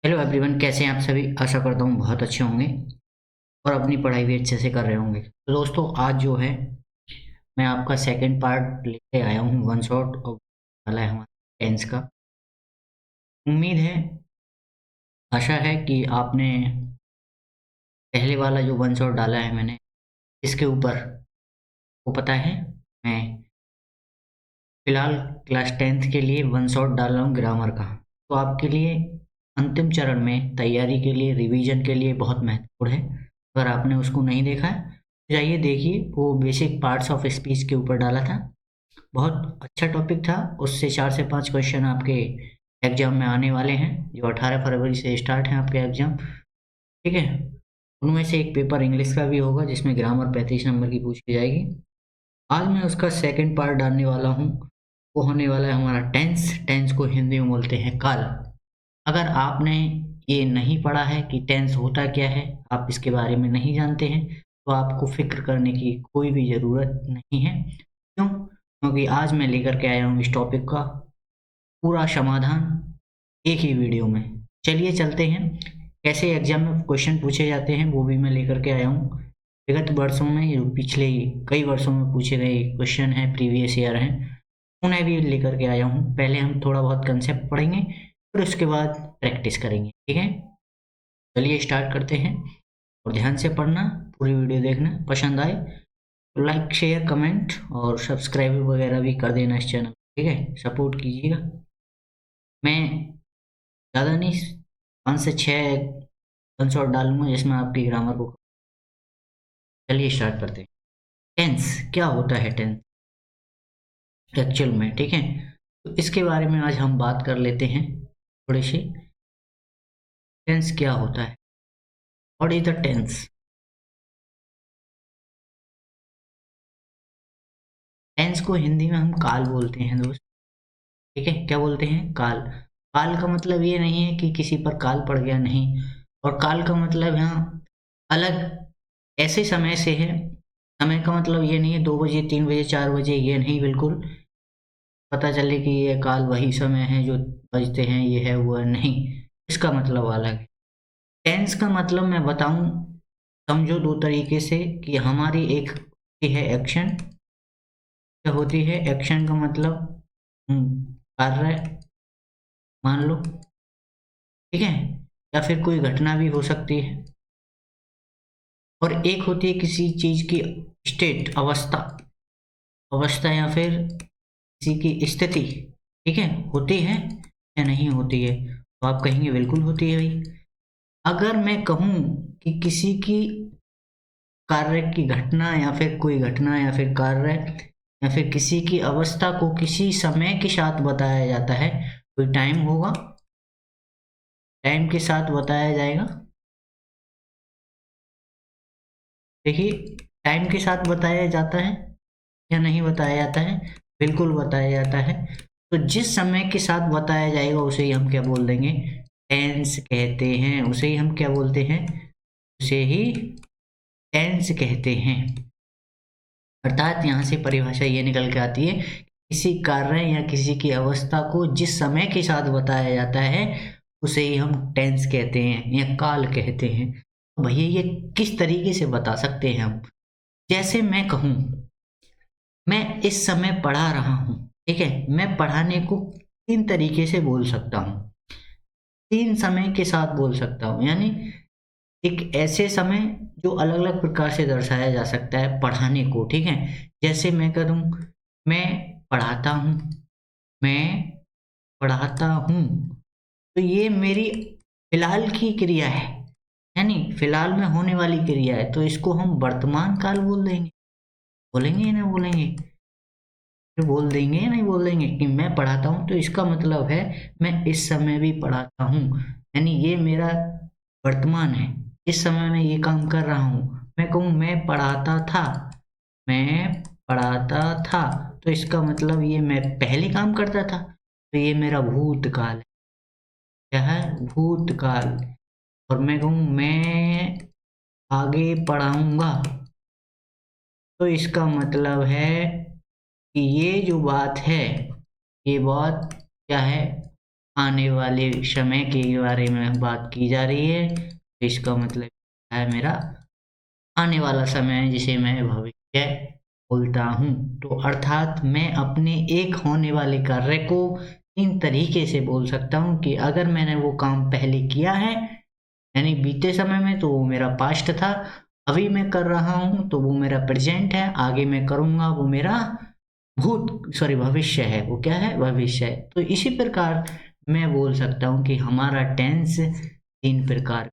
Hello everyone, कैसे हैं आप सभी। आशा करता हूँ बहुत अच्छे होंगे और अपनी पढ़ाई भी अच्छे से कर रहे होंगे। तो दोस्तों, आज जो है मैं आपका सेकंड पार्ट लेके आया हूँ वन शॉट वाला है हमारा टेंस का। उम्मीद है, आशा है कि आपने पहले वाला जो वन शॉट डाला है मैंने इसके ऊपर, वो पता है मैं फिलहाल क्लास 10th के लिए वन शॉट डाल रहा हूँ ग्रामर का। तो आपके लिए अंतिम चरण में तैयारी के लिए, रिवीजन के लिए बहुत महत्वपूर्ण है। अगर आपने उसको नहीं देखा है तो जाइए देखिए। वो बेसिक पार्ट्स ऑफ स्पीच के ऊपर डाला था, बहुत अच्छा टॉपिक था। उससे 4 से 5 क्वेश्चन आपके एग्जाम में आने वाले हैं, जो 18 फरवरी से स्टार्ट है आपके एग्जाम। ठीक है, उनमें से एक पेपर इंग्लिश का भी होगा जिसमें ग्रामर 35 नंबर की पूछी जाएगी। आज मैं उसका सेकंड पार्ट डालने वाला हूँ। वो होने वाला है हमारा टेंस। टेंस को हिंदी में बोलते हैं काल। अगर आपने ये नहीं पढ़ा है कि टेंस होता क्या है, आप इसके बारे में नहीं जानते हैं, तो आपको फिक्र करने की कोई भी ज़रूरत नहीं है। क्यों? क्योंकि आज मैं लेकर के आया हूँ इस टॉपिक का पूरा समाधान एक ही वीडियो में। चलिए चलते हैं। कैसे एग्जाम में क्वेश्चन पूछे जाते हैं वो भी मैं लेकर के आया हूँ। विगत वर्षों में, जो पिछले कई वर्षों में पूछे गए क्वेश्चन हैं, प्रीवियस ईयर हैं, उन्हें भी लेकर के आया हूँ। पहले हम थोड़ा बहुत कंसेप्ट पढ़ेंगे, फिर उसके बाद प्रैक्टिस करेंगे। ठीक है, चलिए स्टार्ट करते हैं। और ध्यान से पढ़ना, पूरी वीडियो देखना। पसंद आए तो लाइक, शेयर, कमेंट और सब्सक्राइब वगैरह भी कर देना इस चैनल। ठीक है, सपोर्ट कीजिएगा। मैं ज़्यादा नहीं, 5 से 6 कंसोर्ट डालूंगा जिसमें आपकी ग्रामर को। चलिए स्टार्ट करते हैं। टेंस क्या होता है, टेंस एक्चुअल में। ठीक है, तो इसके बारे में आज हम बात कर लेते हैं थोड़ी सी। टेंस क्या होता है, what is the tense. Tense को हिंदी में हम काल बोलते हैं दोस्त। ठीक है, क्या बोलते हैं? काल। काल का मतलब ये नहीं है कि किसी पर काल पड़ गया, नहीं। और काल का मतलब यहाँ अलग ऐसे समय से है। समय का मतलब ये नहीं है 2 बजे, 3 बजे, 4 बजे, ये नहीं। बिल्कुल पता चले कि ये काल वही समय है जो बजते हैं, ये है वो है, नहीं। इसका मतलब अलग है। टेंस का मतलब मैं बताऊं, समझो दो तरीके से कि हमारी एक होती है एक्शन। क्या होती है एक्शन का मतलब? कार्य मान लो। ठीक है, या फिर कोई घटना भी हो सकती है। और एक होती है किसी चीज की स्टेट, अवस्था। अवस्था या फिर किसी की स्थिति। ठीक है, होती है या नहीं होती है? तो आप कहेंगे बिल्कुल होती है भाई। अगर मैं कहूं कि किसी की कार्य की घटना, या फिर कोई घटना या फिर कार्य, या फिर किसी की अवस्था को किसी समय के साथ बताया जाता है, कोई टाइम होगा, टाइम के साथ बताया जाएगा। देखिए, टाइम के साथ बताया जाता है या नहीं बताया जाता है? बिल्कुल बताया जाता है। तो जिस समय के साथ बताया जाएगा उसे ही हम क्या बोल देंगे? टेंस कहते हैं। उसे ही हम क्या बोलते हैं? उसे ही टेंस कहते हैं। अर्थात यहाँ से परिभाषा ये निकल के आती है, किसी कार्य या किसी की अवस्था को जिस समय के साथ बताया जाता है उसे ही हम टेंस कहते हैं या काल कहते हैं। तो भैया ये किस तरीके से बता सकते हैं हम? जैसे मैं कहूँ, मैं इस समय पढ़ा रहा हूँ। ठीक है, मैं पढ़ाने को 3 तरीके से बोल सकता हूँ, 3 समय के साथ बोल सकता हूँ। यानी एक ऐसे समय जो अलग अलग प्रकार से दर्शाया जा सकता है पढ़ाने को। ठीक है, जैसे मैं कह दूं, मैं पढ़ाता हूँ, मैं पढ़ाता हूँ, तो ये मेरी फिलहाल की क्रिया है, यानी फिलहाल में होने वाली क्रिया है। तो इसको हम वर्तमान काल बोल देंगे। बोलेंगे या नहीं बोलेंगे? फिर बोल देंगे या नहीं बोल देंगे कि मैं पढ़ाता हूँ, तो इसका मतलब है मैं इस समय भी पढ़ाता हूँ, यानी ये मेरा वर्तमान है। इस समय मैं ये काम कर रहा हूँ। मैं कहूँ मैं पढ़ाता था, मैं पढ़ाता था, तो इसका मतलब ये मैं पहले काम करता था, तो ये मेरा भूतकाल है। क्या है? भूतकाल। और मैं कहूँ मैं आगे पढ़ाऊंगा, तो इसका मतलब है कि ये जो बात है, ये बात क्या है? आने वाले समय के बारे में बात की जा रही है, तो इसका मतलब है मेरा आने वाला समय, जिसे मैं भविष्य बोलता हूँ। तो अर्थात मैं अपने एक होने वाले कार्य को इन तरीके से बोल सकता हूँ कि अगर मैंने वो काम पहले किया है, यानी बीते समय में, तो वो मेरा पास्ट था। अभी मैं कर रहा हूँ तो वो मेरा प्रेजेंट है। आगे मैं करूँगा वो मेरा भविष्य है। वो क्या है? भविष्य है। तो इसी प्रकार मैं बोल सकता हूँ कि हमारा टेंस तीन प्रकार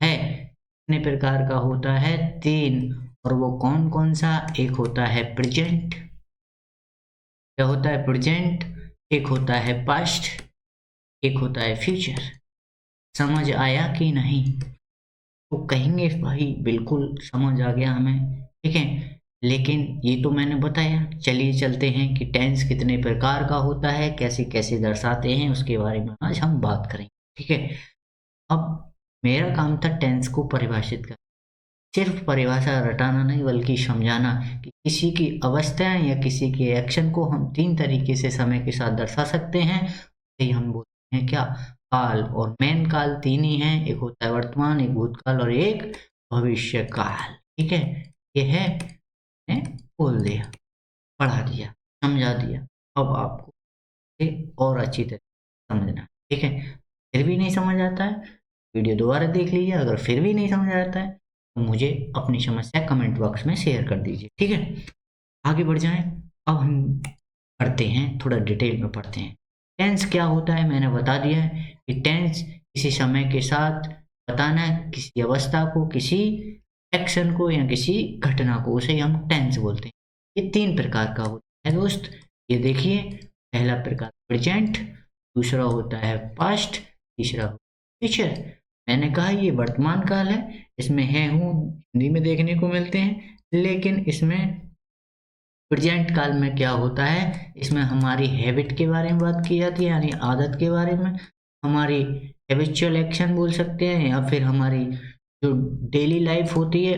है। कितने प्रकार का होता है? तीन। और वो कौन कौन सा? एक होता है प्रेजेंट। क्या होता है? प्रेजेंट। एक होता है पास्ट। एक होता है फ्यूचर। समझ आया कि नहीं? तो कहेंगे भाई बिल्कुल समझ आ गया हमें, ठीक है। लेकिन ये तो मैंने बताया, चलिए चलते हैं कि टेंस कितने प्रकार का होता है, कैसे कैसे दर्शाते हैं, उसके बारे में आज हम बात करेंगे, ठीक है। अब मेरा काम था टेंस को परिभाषित करना, सिर्फ परिभाषा रटाना नहीं बल्कि समझाना कि किसी की अवस्थाएं या किसी के एक्शन को हम तीन तरीके से समय के साथ दर्शा सकते हैं। यही हम बोलते हैं क्या? काल। और मेन काल तीन ही हैं, एक होता है वर्तमान, एक भूतकाल और एक भविष्य काल, ठीक है। ये है, मैंने बोल दिया, पढ़ा दिया, समझा दिया। अब आपको ये और अच्छी तरह समझना, ठीक है। फिर भी नहीं समझ आता है, वीडियो दोबारा देख लीजिए। अगर फिर भी नहीं समझ आता है तो मुझे अपनी समस्या कमेंट बॉक्स में शेयर कर दीजिए, ठीक है। आगे बढ़ जाएं। अब हम पढ़ते हैं, थोड़ा डिटेल में पढ़ते हैं। टेंस क्या होता है मैंने बता दिया है कि टेंस किसी समय के साथ बताना है, किसी अवस्था को, किसी एक्शन को या किसी घटना को, उसे हम टेंस बोलते हैं। ये तीन प्रकार का होता है दोस्त। ये देखिए, पहला प्रकार प्रेजेंट, दूसरा होता है पास्ट, तीसरा फ्यूचर। मैंने कहा ये वर्तमान काल है, इसमें है हूँ हिंदी में देखने को मिलते हैं, लेकिन इसमें प्रेजेंट काल में क्या होता है, इसमें हमारी हैबिट के बारे में बात की जाती है, यानी आदत के बारे में, हमारी हैबिचुअल एक्शन बोल सकते हैं, या फिर हमारी जो डेली लाइफ होती है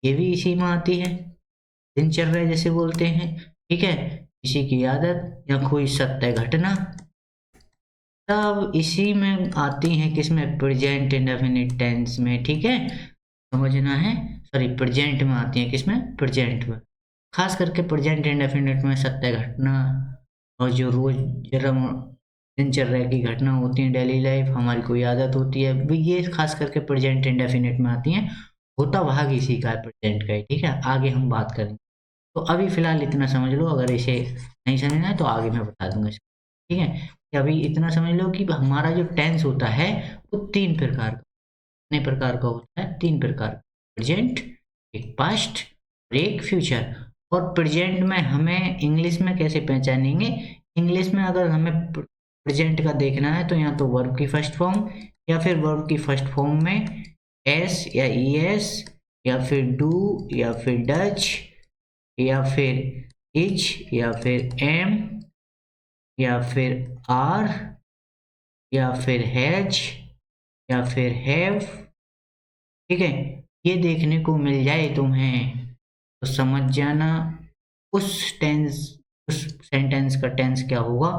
ये भी इसी में आती है, दिनचर्या जैसे बोलते हैं, ठीक है। किसी की आदत या कोई सत्य घटना, सब इसी में आती हैं, किसमें? प्रेजेंट इंडेफिनिट टेंस में, ठीक है। समझना है, सॉरी प्रेजेंट में आती है, किसमें? प्रेजेंट में। खास करके प्रेजेंट इंडेफिनिट में सत्य घटना और जो रोजमर्रा दिनचर्या की घटना होती है, डेली लाइफ, हमारी कोई आदत होती है, ये खास करके प्रेजेंट इंडेफिनिट में आती हैं। होता भाग इसी का है, प्रेजेंट का ही, ठीक है। आगे हम बात करेंगे, तो अभी फिलहाल इतना समझ लो। अगर इसे नहीं समझना है तो आगे मैं बता दूंगा इसको, ठीक है। कि अभी इतना समझ लो कि हमारा जो टेंस होता है वो तीन प्रकार का, कितने प्रकार का होता है? तीन प्रकार का। प्रेजेंट, एक पास्ट और एक फ्यूचर। और प्रेजेंट में हमें इंग्लिश में कैसे पहचानेंगे? इंग्लिश में अगर हमें प्रेजेंट का देखना है तो या तो वर्ब की फर्स्ट फॉर्म, या फिर वर्ब की फर्स्ट फॉर्म में एस या ई एस, या फिर डू, या फिर डच, या फिर इच, या फिर एम, या फिर आर, या फिर हैज, या फिर हैव, ठीक है। ये देखने को मिल जाए तुम्हें तो समझ जाना उस टेंस, उस सेंटेंस का टेंस क्या होगा?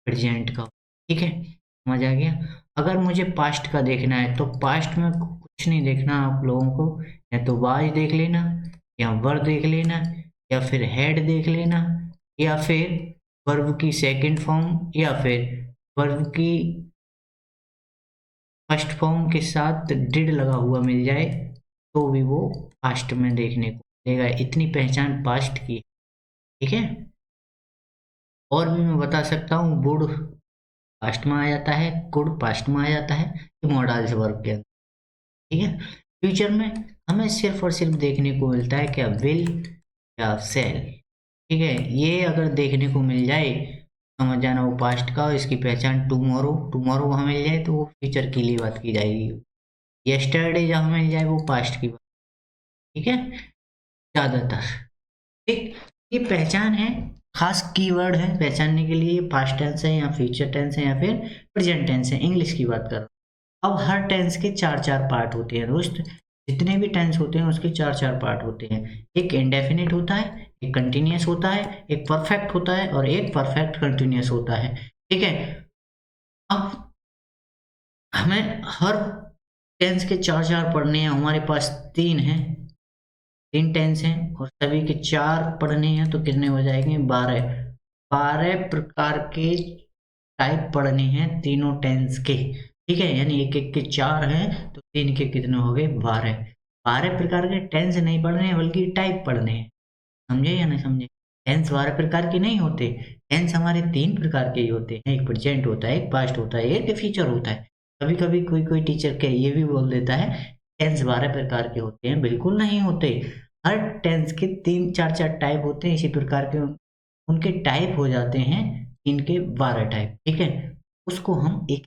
प्रेजेंट का, ठीक है। समझ आ गया। अगर मुझे पास्ट का देखना है तो पास्ट में कुछ नहीं देखना आप लोगों को, या तो वाज देख लेना, या वर देख लेना, या फिर हेड देख लेना, या फिर वर्ब की सेकंड फॉर्म, या फिर वर्ब की फर्स्ट फॉर्म के साथ डिड लगा हुआ मिल जाए तो भी वो पास्ट में देखने को मिलेगा। इतनी पहचान पास्ट की, ठीक है। और भी मैं बता सकता हूँ, वुड पास्ट में आ जाता है, कुड पास्ट में आ जाता है, ये मॉडल्स वर्ब के अंदर, ठीक है। फ्यूचर में हमें सिर्फ और सिर्फ देखने को मिलता है क्या? विल या सेल, ठीक है। ये अगर देखने को मिल जाए समझ जाना वो पास्ट का, और इसकी पहचान टुमारो, टुमारो वहाँ मिल जाए तो वो फ्यूचर के लिए बात की जाएगी। यस्टरडे जहाँ मिल जाए वो पास्ट की बात, ठीक है, ज्यादातर, ठीक। ये पहचान है, खास कीवर्ड है पहचानने के लिए। पास्ट टेंस है या फ्यूचर टेंस है या फिर प्रेजेंट टेंस है, इंग्लिश की बात कर रहा हूँ। अब हर टेंस के चार चार पार्ट होते हैं दोस्त, जितने भी टेंस होते हैं उसके चार चार पार्ट होते हैं। एक इंडेफिनिट होता है, एक कंटिन्यूअस होता है, एक परफेक्ट होता है और एक परफेक्ट कंटिन्यूअस होता है, ठीक है। अब हमें हर टेंस के चार चार पढ़ने हैं, हमारे पास तीन हैं, तीन टेंस हैं और सभी के चार पढ़ने हैं, तो कितने हो जाएंगे 12। 12 प्रकार के टाइप पढ़ने हैं तीनों टेंस के, ठीक है, यानी एक एक के चार हैं तो तीन के कितने हो गए 12। 12 प्रकार के टेंस नहीं पढ़ने हैं बल्कि टाइप पढ़ने हैं, समझे या नहीं समझे। टेंस 12 प्रकार के नहीं होते, टेंस हमारे तीन प्रकार के ही होते हैं, एक प्रेजेंट होता है, एक पास्ट होता है, एक फ्यूचर होता है। कभी कभी कोई कोई टीचर के ये भी बोल देता है टेंस 12 प्रकार के होते हैं, बिल्कुल नहीं होते। हर टेंस के तीन चार चार टाइप होते हैं, इसी प्रकार के उनके टाइप हो जाते हैं, इनके 12 टाइप, ठीक है। उसको हम एक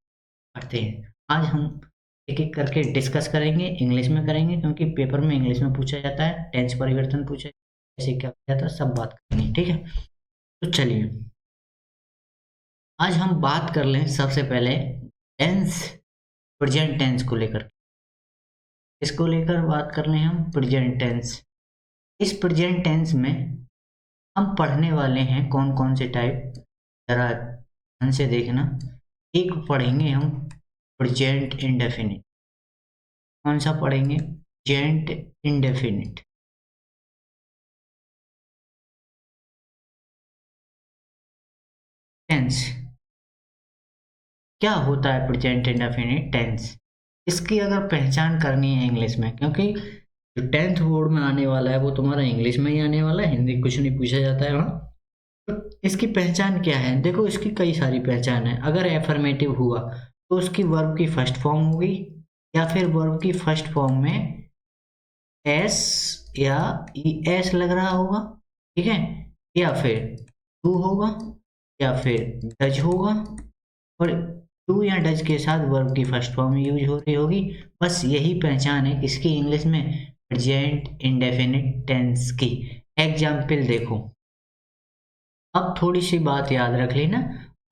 पढ़ते हैं, आज हम एक एक करके डिस्कस करेंगे, इंग्लिश में करेंगे क्योंकि पेपर में इंग्लिश में पूछा जाता है, टेंस परिवर्तन पूछा ऐसे क्या किया था सब बात करेंगे, ठीक है। तो चलिए आज हम बात कर लें सबसे पहले टेंस, प्रेजेंट टेंस को लेकर। इसको लेकर बात कर लें हम प्रेजेंट टेंस। इस प्रेजेंट टेंस में हम पढ़ने वाले हैं कौन कौन से टाइप, जरा ध्यान से देखना। एक पढ़ेंगे हम प्रेजेंट इंडेफिनिट। कौन सा पढ़ेंगे, प्रेजेंट इंडेफिनिट। टेंस क्या होता है, प्रेजेंट इंडेफिनिट टेंस, इसकी अगर पहचान करनी है इंग्लिश में, क्योंकि जो 10th बोर्ड में आने वाला है वो तुम्हारा इंग्लिश में ही आने वाला है, हिंदी कुछ नहीं पूछा जाता है वहाँ। तो इसकी पहचान क्या है, देखो इसकी कई सारी पहचान है। अगर एफर्मेटिव हुआ तो उसकी वर्ब की फर्स्ट फॉर्म होगी, या फिर वर्ब की फर्स्ट फॉर्म में एस या ई एस लग रहा होगा, ठीक है, या फिर टू होगा, या फिर डज होगा, और टू या डज के साथ वर्ब की फर्स्ट फॉर्म यूज हो रही होगी। बस यही पहचान है किसकी इंग्लिश में, प्रेजेंट इंडेफिनिट टेंस की। एग्जाम्पल देखो, अब थोड़ी सी बात याद रख लेना,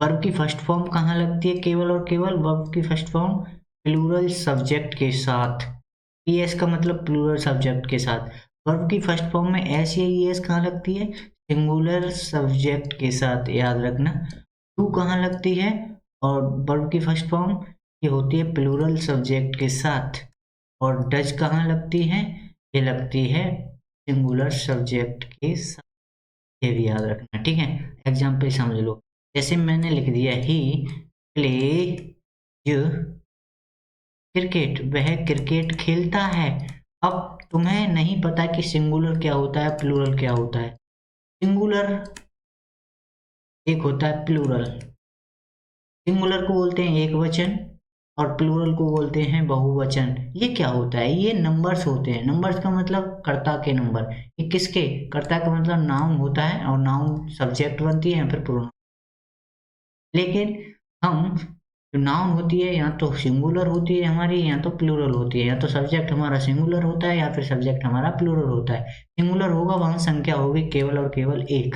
वर्ब की फर्स्ट फॉर्म कहाँ लगती है, केवल और केवल वर्ब की फर्स्ट फॉर्म प्लूरल सब्जेक्ट के साथ। पीएस का मतलब प्लूरल सब्जेक्ट के साथ। वर्ब की फर्स्ट फॉर्म में एस या ईएस कहाँ लगती है, सिंगुलर सब्जेक्ट के साथ, याद रखना। टू कहाँ लगती है, और वर्ब की फर्स्ट फॉर्म ये होती है प्लूरल सब्जेक्ट के साथ। और डज कहाँ लगती है, ये लगती है सिंगुलर सब्जेक्ट के साथ, ये भी याद रखना, ठीक है। एग्जाम्पल समझ लो, जैसे मैंने लिख दिया ही प्ले क्रिकेट, वह क्रिकेट खेलता है। अब तुम्हें नहीं पता कि सिंगुलर क्या होता है, प्लूरल क्या होता है। सिंगुलर एक होता है प्लूरल, सिंगुलर को बोलते हैं एक वचन और प्लूरल को बोलते हैं बहुवचन। ये क्या होता है, ये नंबर्स होते हैं। नंबर्स का मतलब कर्ता के नंबर, ये किसके, कर्ता का मतलब नाउन होता है, और नाउन सब्जेक्ट बनती है या फिर प्रोनाउन। लेकिन हम जो नाउन होती है या तो सिंगुलर होती है हमारी, या तो प्लूरल होती है, या तो सब्जेक्ट हमारा सिंगुलर होता है या फिर सब्जेक्ट हमारा प्लूरल होता है। सिंगुलर होगा वहां संख्या होगी केवल और केवल एक,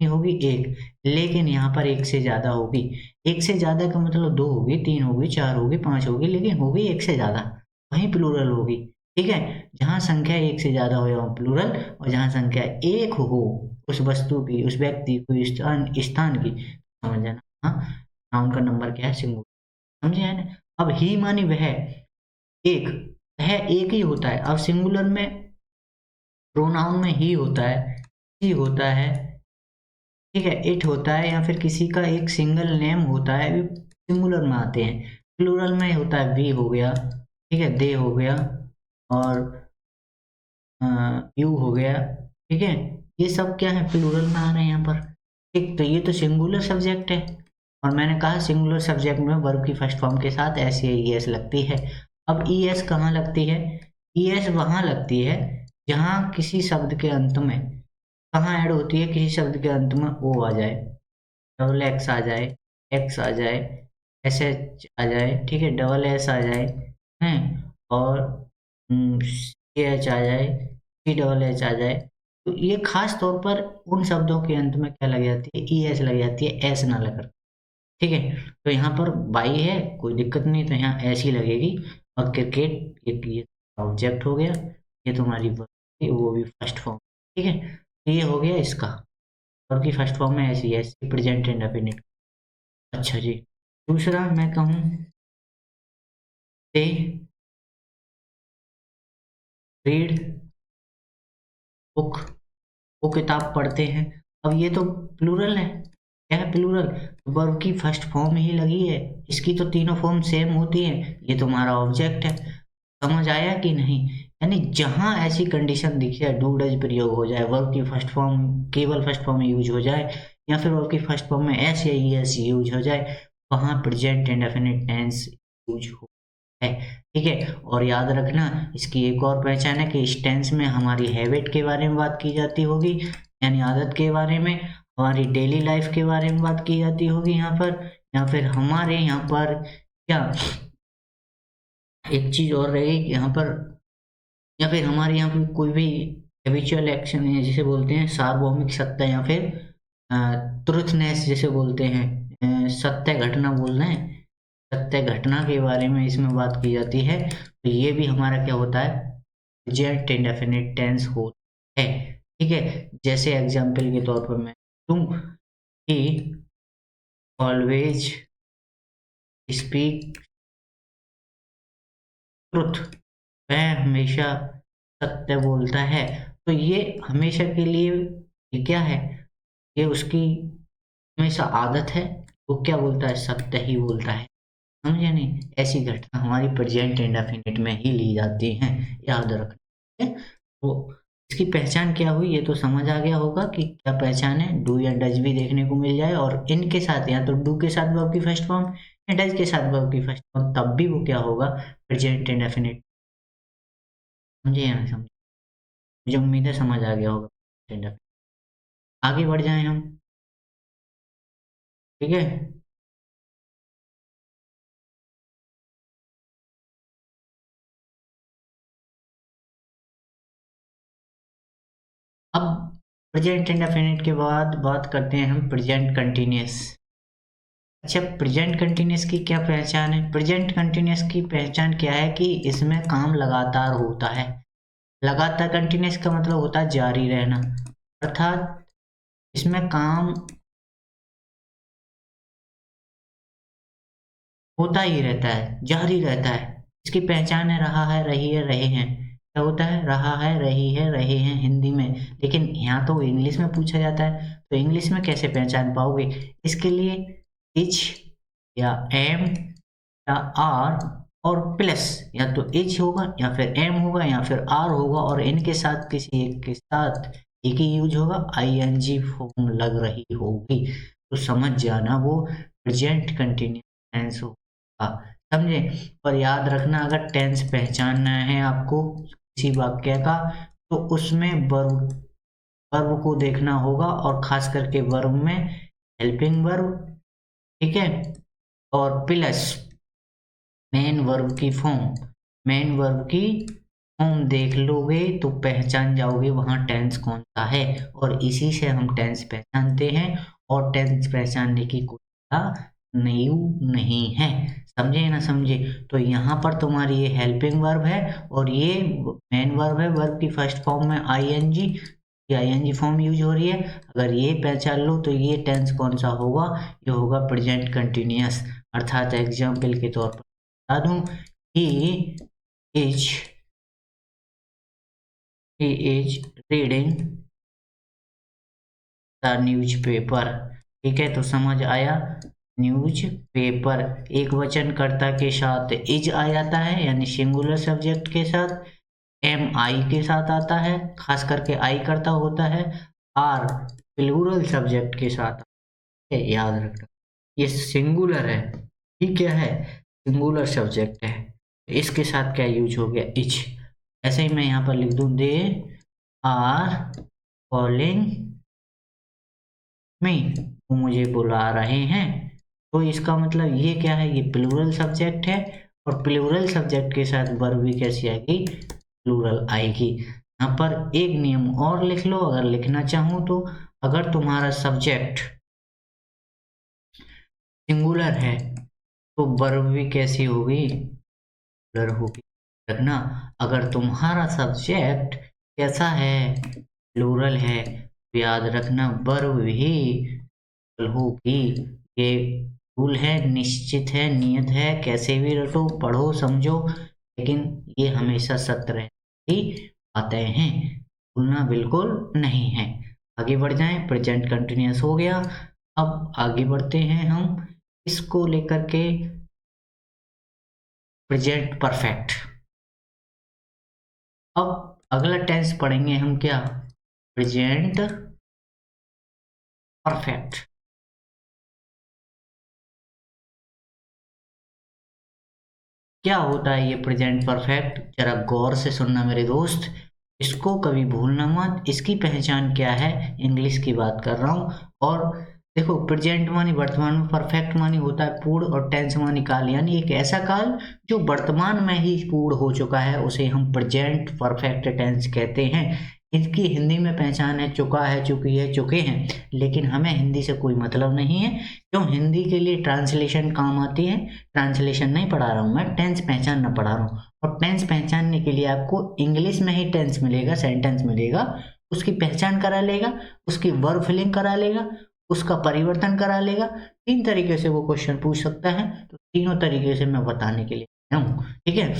ये होगी एक, लेकिन यहाँ पर एक से ज्यादा होगी। एक से ज्यादा का मतलब दो होगी, तीन होगी, चार होगी, पांच होगी, लेकिन होगी एक से ज्यादा, वहीं प्लूरल होगी, ठीक है। जहां संख्या एक से ज्यादा हो वहाँ प्लूरल, और जहां संख्या एक हो उस वस्तु की, उस व्यक्ति को, स्थान स्थान की, समझ जाना। हाँ, नाउन का नंबर क्या है, सिंगुलर, समझे है ना। अब ही मानी वह एक, वह एक ही होता है। अब सिंगुलर में प्रोनाउन में ही होता है, ही होता है, ठीक है, इट होता है, या फिर किसी का एक सिंगल नेम होता है, वे सिंगुलर में आते हैं। प्लूरल में होता है वी हो गया, ठीक है, दे हो गया, और यू हो गया, ठीक है। ये सब क्या है, प्लूरल में आ रहे हैं यहाँ पर, ठीक। तो ये तो सिंगुलर सब्जेक्ट है, और मैंने कहा सिंगुलर सब्जेक्ट में वर्ब की फर्स्ट फॉर्म के साथ एस या ई एस लगती है। अब ई एस कहाँ लगती है, ई एस वहां लगती है जहां किसी शब्द के अंत में, कहाँ ऐड होती है, किसी शब्द के अंत में ओ आ जाए, डबल एक्स आ जाए, एक्स आ जाए, एस एच आ जाए, ठीक है, डबल एस आ जाए, हैं, और सी एच आ जाए, सी डबल एच आ जाए। तो ये खास तौर पर उन शब्दों के अंत में क्या लग जाती है, ई एस लग जाती है, एस ना लग, ठीक है। तो यहाँ पर बाई है, कोई दिक्कत नहीं, तो यहाँ ऐसी लगेगी। और क्रिकेट एक ये ऑब्जेक्ट हो गया, ये तुम्हारी verb है, वो भी फर्स्ट फॉर्म, ठीक है। तो ये हो गया इसका, और की फर्स्ट फॉर्म में ऐसी है, प्रेजेंट इंडेफिनिट। अच्छा जी, दूसरा मैं कहूँ से रीड बुक, वो किताब पढ़ते हैं। अब ये तो प्लूरल है, क्या है प्लूरल, वर्ब की फर्स्ट फॉर्म ही लगी है, इसकी तो तीनों फॉर्म सेम होती हैं, ये तुम्हारा ऑब्जेक्ट है। समझ आया कि नहीं? यानी जहां ऐसी कंडीशन दिखी है, डू डज प्रयोग हो जाए, वर्ब की फर्स्ट फॉर्म केवल फर्स्ट फॉर्म में यूज हो जाए, या फिर वर्ब की फर्स्ट फॉर्म में एस या ई एस यूज हो जाए, वहां प्रेजेंट इंडेफिनिट टेंस यूज हो है। ठीक है, और याद रखना इसकी एक और पहचान है कि इस टेंस में हमारी हैबिट के बारे में बात की जाती होगी, यानी आदत के बारे में, हमारी डेली लाइफ के बारे में बात की जाती होगी यहाँ पर, या फिर हमारे यहाँ पर क्या एक चीज और रहेगी कि यहाँ पर, या फिर हमारे यहाँ पे कोई भी हैबिचुअल एक्शन है जिसे बोलते हैं सार्वभौमिक सत्य, या फिर ट्रुथनेस जिसे बोलते हैं, सत्य घटना बोल रहे हैं, सत्य घटना के बारे में इसमें बात की जाती है। तो ये भी हमारा क्या होता है, प्रेजेंट इंडेफिनिट टेंस होता है। ठीक है, जैसे एग्जाम्पल के तौर पर मैं तुम ही ऑलवेज स्पीक ट्रुथ, वह हमेशा सत्य बोलता है। तो ये हमेशा के लिए ये क्या है, ये उसकी हमेशा आदत है, वो क्या बोलता है, सत्य ही बोलता है। समझे नहीं? ऐसी घटना हमारी प्रेजेंट इंडेफिनिट में ही ली जाती हैं, याद रखना है। तो इसकी पहचान क्या हुई, ये तो समझ आ गया होगा कि क्या पहचान है, डू या डज भी देखने को मिल जाए और इनके साथ, या तो डू के साथ वर्ब की फर्स्ट फॉर्म या डज के साथ वर्ब की फर्स्ट फॉर्म, तब भी वो क्या होगा, प्रेजेंट इंडेफिनिट। समझे या नहीं समझे? मुझे उम्मीद है समझ आ गया होगा। आगे बढ़ जाएं हम। ठीक है, अब प्रेजेंट इंडेफिनिट के बाद बात करते हैं हम प्रेजेंट कंटिन्यूअस। अच्छा, प्रेजेंट कंटिन्यूअस की क्या पहचान है? प्रेजेंट कंटिन्यूअस की पहचान क्या है कि इसमें काम लगातार होता है। लगातार कंटिन्यूअस का मतलब होता है जारी रहना, अर्थात इसमें काम होता ही रहता है, जारी रहता है। इसकी पहचान है रहा है, रही है, रहे हैं। क्या होता है, रहा है, रही है, रहे हैं हिंदी में, लेकिन यहाँ तो इंग्लिश में पूछा जाता है, तो इंग्लिश में कैसे पहचान पाओगे? इसके लिए इज या एम या आर और प्लस, या तो इज होगा या फिर एम होगा या फिर आर होगा, और इनके साथ किसी एक के साथ एक ही यूज होगा, आईएनजी फॉर्म लग रही होगी, तो समझ जाना वो प्रेजेंट कंटिन्यूअस टेंस होगा। समझे? और याद रखना, अगर टेंस पहचानना है आपको किसी वाक्य का, तो उसमें वर्ब वर्ब को देखना होगा, और खास करके वर्ब में हेल्पिंग वर्ब, ठीक है, और प्लस मेन वर्ब की फॉर्म, मेन वर्ब की फॉर्म देख लोगे तो पहचान जाओगे वहां टेंस कौन सा है, और इसी से हम टेंस पहचानते हैं, और टेंस पहचानने की कोई नहीं नहीं है। समझे ना समझे? तो यहाँ पर तुम्हारी ये हेल्पिंग वर्ब है, और ये मेन वर्ब है, वर्ब की फर्स्ट फॉर्म में आईएनजी, ये आईएनजी फॉर्म यूज हो रही है। अगर ये पहचान लो तो ये टेंस कौन सा होगा, ये होगा प्रेजेंट कंटिन्यूअस। अर्थात एग्जाम्पल के तौर पर बता दूं, he is he is reading the newspaper. ठीक है, तो समझ आया, न्यूज पेपर एक वचन कर्ता के साथ इज आ जाता है, यानी सिंगुलर सब्जेक्ट के साथ, एम आई के साथ आता है, खास करके आई कर्ता होता है, आर प्लूरल सब्जेक्ट के साथ है। याद रखना ये सिंगुलर है, ये क्या है, सिंगुलर सब्जेक्ट है, इसके साथ क्या यूज हो गया, इच। ऐसे ही मैं यहाँ पर लिख दूं, दे आर कॉलिंग मी, वो मुझे बुला रहे हैं। तो इसका मतलब ये क्या है, ये प्लूरल सब्जेक्ट है, और प्लूरल सब्जेक्ट के साथ वर्ब भी कैसी आएगी, प्लूरल आएगी। यहाँ पर एक नियम और लिख लो अगर लिखना चाहूँ तो, अगर तुम्हारा सब्जेक्ट सिंगुलर है तो वर्ब भी कैसी होगी, प्लूरल होगी। रखना, अगर तुम्हारा सब्जेक्ट कैसा है, प्लूरल है, तो याद रखना वर्ब भी प्लूरल होगी। ये रूल है, निश्चित है, नियत है, कैसे भी रटो, पढ़ो, समझो, लेकिन ये हमेशा सत्य रहती बातें हैं, भूलना बिल्कुल नहीं है। आगे बढ़ जाएं, प्रेजेंट कंटिन्यूअस हो गया। अब आगे बढ़ते हैं हम इसको लेकर के प्रेजेंट परफेक्ट। अब अगला टेंस पढ़ेंगे हम क्या, प्रेजेंट परफेक्ट। क्या होता है ये प्रेजेंट परफेक्ट, जरा गौर से सुनना मेरे दोस्त, इसको कभी भूलना मत। इसकी पहचान क्या है, इंग्लिश की बात कर रहा हूँ। और देखो, प्रेजेंट मानी वर्तमान में, परफेक्ट मानी होता है पूर्ण, और टेंस मानी काल, यानी एक ऐसा काल जो वर्तमान में ही पूर्ण हो चुका है, उसे हम प्रेजेंट परफेक्ट टेंस कहते हैं। इसकी हिंदी में पहचान है चुका है, चुकी है, चुके हैं, लेकिन हमें हिंदी से कोई मतलब नहीं है, क्यों, हिंदी के लिए ट्रांसलेशन काम आती है। ट्रांसलेशन नहीं पढ़ा रहा हूँ मैं, टेंस पहचानना पढ़ा रहा हूँ। और टेंस पहचानने के लिए आपको इंग्लिश में ही टेंस मिलेगा, सेंटेंस मिलेगा, उसकी पहचान करा लेगा, उसकी वर्ब फिलिंग करा लेगा, उसका परिवर्तन करा लेगा। तीन तरीके से वो क्वेश्चन पूछ सकता है, तो तीनों तरीके से मैं बताने के लिए आया हूँ, ठीक है।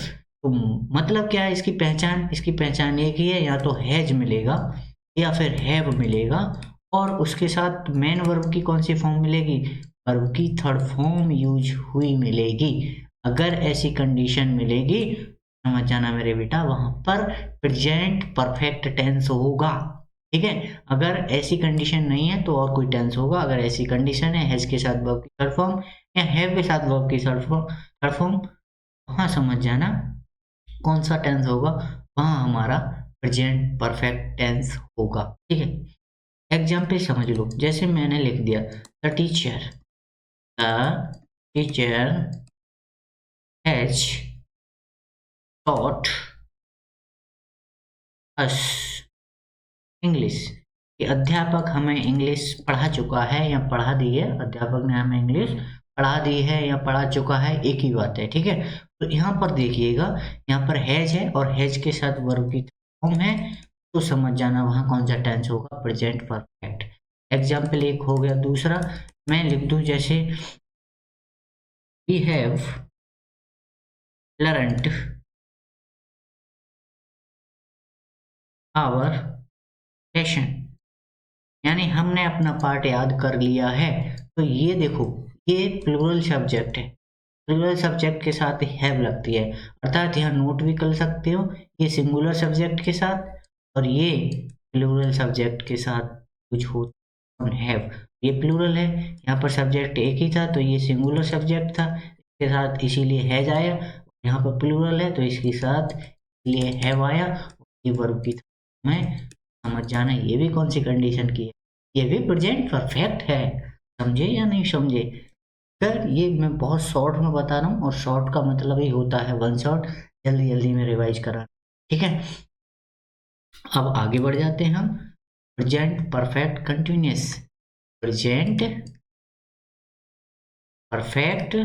तो मतलब क्या है इसकी पहचान, इसकी पहचान एक ही है, या तो हैज मिलेगा या फिर हैव मिलेगा, और उसके साथ मेन वर्ब की कौन सी फॉर्म मिलेगी, वर्ब की थर्ड फॉर्म यूज हुई मिलेगी। अगर ऐसी कंडीशन मिलेगी, समझ जाना मेरे बेटा, वहां पर प्रेजेंट परफेक्ट टेंस होगा, ठीक है। अगर ऐसी कंडीशन नहीं है तो और कोई टेंस होगा। अगर ऐसी कंडीशन है, हैज के साथ वर्ब की थर्ड फॉर्म या हैव के साथ वर्ब की थर्ड फॉर्म, वहां समझ जाना कौन सा टेंस होगा, वहां हमारा प्रेजेंट परफेक्ट टेंस होगा, ठीक है। एग्जाम्पल समझ लो, जैसे मैंने लिख दिया the teacher, the teacher has taught us English. ये अध्यापक हमें इंग्लिश पढ़ा चुका है या पढ़ा दी है, अध्यापक ने हमें इंग्लिश पढ़ा दी है या पढ़ा चुका है, एक ही बात है, ठीक है। तो यहाँ पर देखिएगा, यहाँ पर हैज है और हैज के साथ वर्ब की फॉर्म है, तो समझ जाना वहाँ कौन सा टेंस होगा, प्रेजेंट परफेक्ट। एग्जाम्पल एक हो गया। दूसरा मैं लिख दूं, जैसे we have learned our lesson, यानी हमने अपना पार्ट याद कर लिया है। तो ये देखो, ये प्लूरल सब्जेक्ट है, प्लूरल सब्जेक्ट के साथ हैव लगती है, अर्थात यहाँ नोट भी कर सकते हो, ये सिंगुलर सब्जेक्ट के साथ और ये प्लूरल सब्जेक्ट के साथ कुछ हो हैव। ये प्लूरल है, यहाँ पर सब्जेक्ट एक ही था तो ये सिंगुलर सब्जेक्ट था, इसके साथ इसीलिए हैज आया। यहाँ पर प्लूरल है तो इसके साथ इसलिए हैव आया। ये वर्ब की में समझ जाना, ये भी कौन सी कंडीशन की है, ये भी प्रेजेंट परफेक्ट है। समझे या नहीं समझे, सर ये मैं बहुत शॉर्ट में बता रहा हूँ, और शॉर्ट का मतलब ही होता है वन शॉट, जल्दी जल्दी में रिवाइज करा, ठीक है। अब आगे बढ़ जाते हैं हम, present perfect continuous, present perfect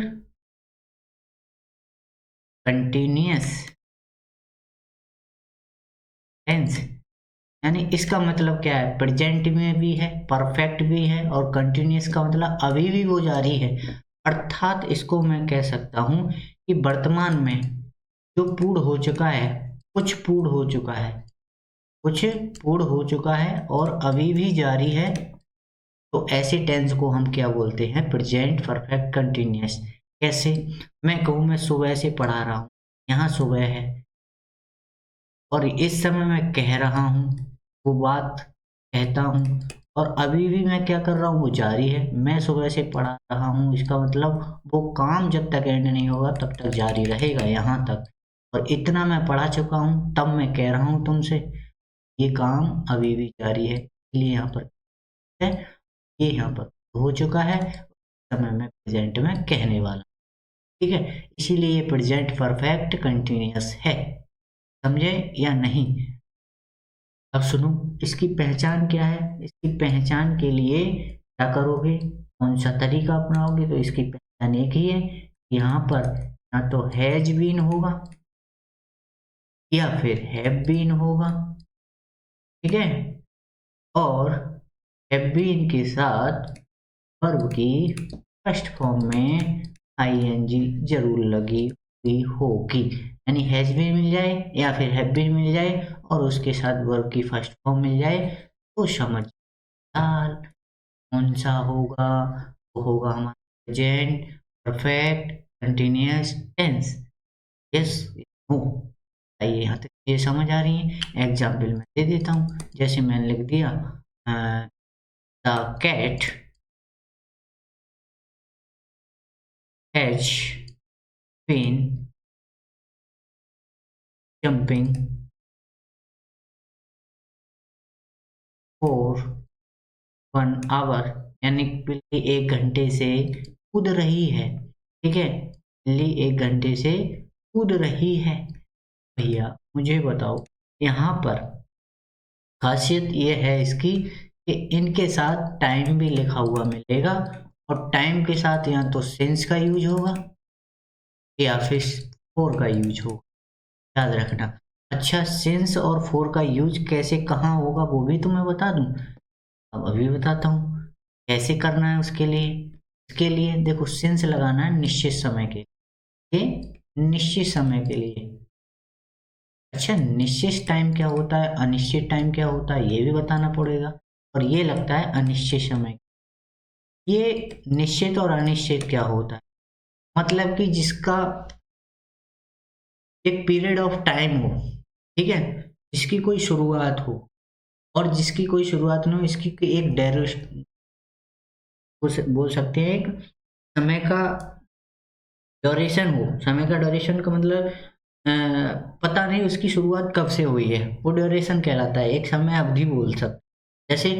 continuous tense, यानी इसका मतलब क्या है, प्रेजेंट में भी है, परफेक्ट भी है, और कंटिन्यूअस का मतलब अभी भी वो जारी है। अर्थात इसको मैं कह सकता हूं कि वर्तमान में जो पूर्ण हो चुका है, कुछ पूर्ण हो चुका है, कुछ पूर्ण हो चुका है और अभी भी जारी है, तो ऐसे टेंस को हम क्या बोलते हैं, प्रेजेंट परफेक्ट कंटिन्यूअस। कैसे, मैं कहूँ मैं सुबह से पढ़ा रहा हूँ, यहाँ सुबह है और इस समय मैं कह रहा हूँ, वो बात कहता हूँ, और अभी भी मैं क्या कर रहा हूँ, वो जारी है। मैं सुबह से पढ़ा रहा हूँ, इसका मतलब वो काम जब तक एंड नहीं होगा तब तक जारी रहेगा, यहाँ तक। और इतना मैं पढ़ा चुका हूँ, तब मैं कह रहा हूँ तुमसे, ये काम अभी भी जारी है, इसलिए यहाँ पर है, ये यहाँ पर हो चुका है, समय में प्रेजेंट में कहने वाला, ठीक है। इसीलिए ये प्रेजेंट परफेक्ट कंटिन्यूअस है, समझे या नहीं। अब सुनो, इसकी पहचान क्या है, इसकी पहचान के लिए क्या करोगे, कौन सा तरीका अपनाओगे, तो इसकी पहचान एक ही है, यहाँ पर या तो हैज बीन होगा या फिर हैव बीन होगा, ठीक है। और हैव बीन के साथ वर्ब की फर्स्ट फॉर्म में आईएनजी जरूर लगी हुई होगी, यानी हैज भी मिल जाए या फिर हैव भी मिल जाए और उसके साथ वर्ब की फर्स्ट फॉर्म मिल जाए तो समझ दाल कौन सा होगा, वो होगा हमारा present perfect continuous tense. Yes no, आइए यहाँ तक ये समझ आ रही है। एग्जाम्पल मैं दे देता हूँ, जैसे मैंने लिख दिया the cat has been jumping for 1 hour, यानी बिल्ली 1 घंटे से कूद रही है। ठीक है, बिल्ली 1 घंटे से कूद रही है। भैया मुझे बताओ, यहाँ पर खासियत ये है इसकी कि इनके साथ टाइम भी लिखा हुआ मिलेगा और टाइम के साथ या तो सिंस का यूज होगा या फिर फोर का यूज होगा, याद रखना। अच्छा, सिंस और फोर का यूज कैसे कहाँ होगा वो भी तो मैं बता दूं। अब अभी बताता हूँ कैसे करना है। उसके लिए देखो, सिंस लगाना है निश्चित समय के लिए, निश्चित समय के लिए। अच्छा, निश्चित टाइम क्या होता है, अनिश्चित टाइम क्या होता है, ये भी बताना पड़ेगा। और ये लगता है अनिश्चित समय। ये निश्चित और अनिश्चित क्या होता है, मतलब कि जिसका एक पीरियड ऑफ टाइम हो, ठीक है, जिसकी कोई शुरुआत हो और जिसकी कोई शुरुआत नहीं हो, इसकी एक ड्यूरेशन बोल सकते हैं, एक समय का ड्यूरेशन हो। समय का ड्यूरेशन का मतलब पता नहीं उसकी शुरुआत कब से हुई है, वो ड्यूरेशन कहलाता है। एक समय अवधि बोल सकते। जैसे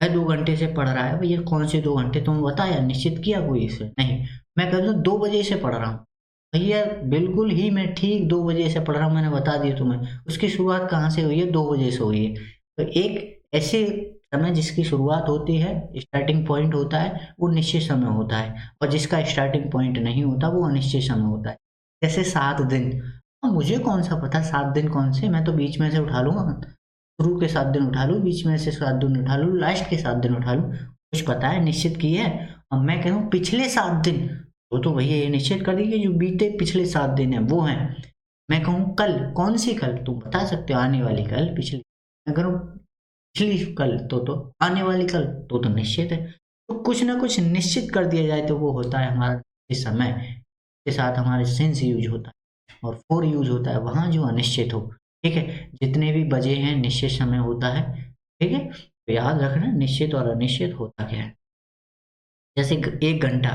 मैं 2 घंटे से पढ़ रहा है, भैया कौन से 2 घंटे तुम बताया, निश्चित किया कोई इसे नहीं। मैं कहता हूँ 2 बजे से पढ़ रहा हूँ, भैया बिल्कुल ही मैं ठीक 2 बजे से पढ़ रहा हूँ, मैंने बता दिया तुम्हें। उसकी शुरुआत कहाँ से हुई है, 2 बजे से हुई है। तो एक ऐसे समय जिसकी शुरुआत होती है, स्टार्टिंग पॉइंट होता है, वो निश्चित समय होता है, और जिसका स्टार्टिंग पॉइंट नहीं होता वो अनिश्चित समय होता है। जैसे 7 दिन, अब मुझे कौन सा पता 7 दिन कौन से, मैं तो बीच में से उठा लूंगा। शुरू के 7 दिन उठा लूँ, बीच में से 7 दिन उठा लूँ, लास्ट के 7 दिन उठा लूँ, कुछ पता है निश्चित की है। अब मैं कह रहा हूँ पिछले 7 दिन, तो भैया ये निश्चित कर दी कि जो बीते पिछले 7 दिन है वो है। मैं कहूँ कल, कौन सी कल, तुम बता सकते हो, आने वाली कल, पिछली। मैं कह रहा हूँ पिछली कल, तो आने वाली कल, तो निश्चित है। तो कुछ ना कुछ निश्चित कर दिया जाए तो वो होता है हमारा निश्चित समय। के साथ हमारे सेंस यूज होता है और फोर यूज होता है वहां जो अनिश्चित हो। ठीक है, जितने भी बजे हैं निश्चित समय होता है। ठीक है, तो याद रखना निश्चित और अनिश्चित होता क्या है। जैसे 1 घंटा,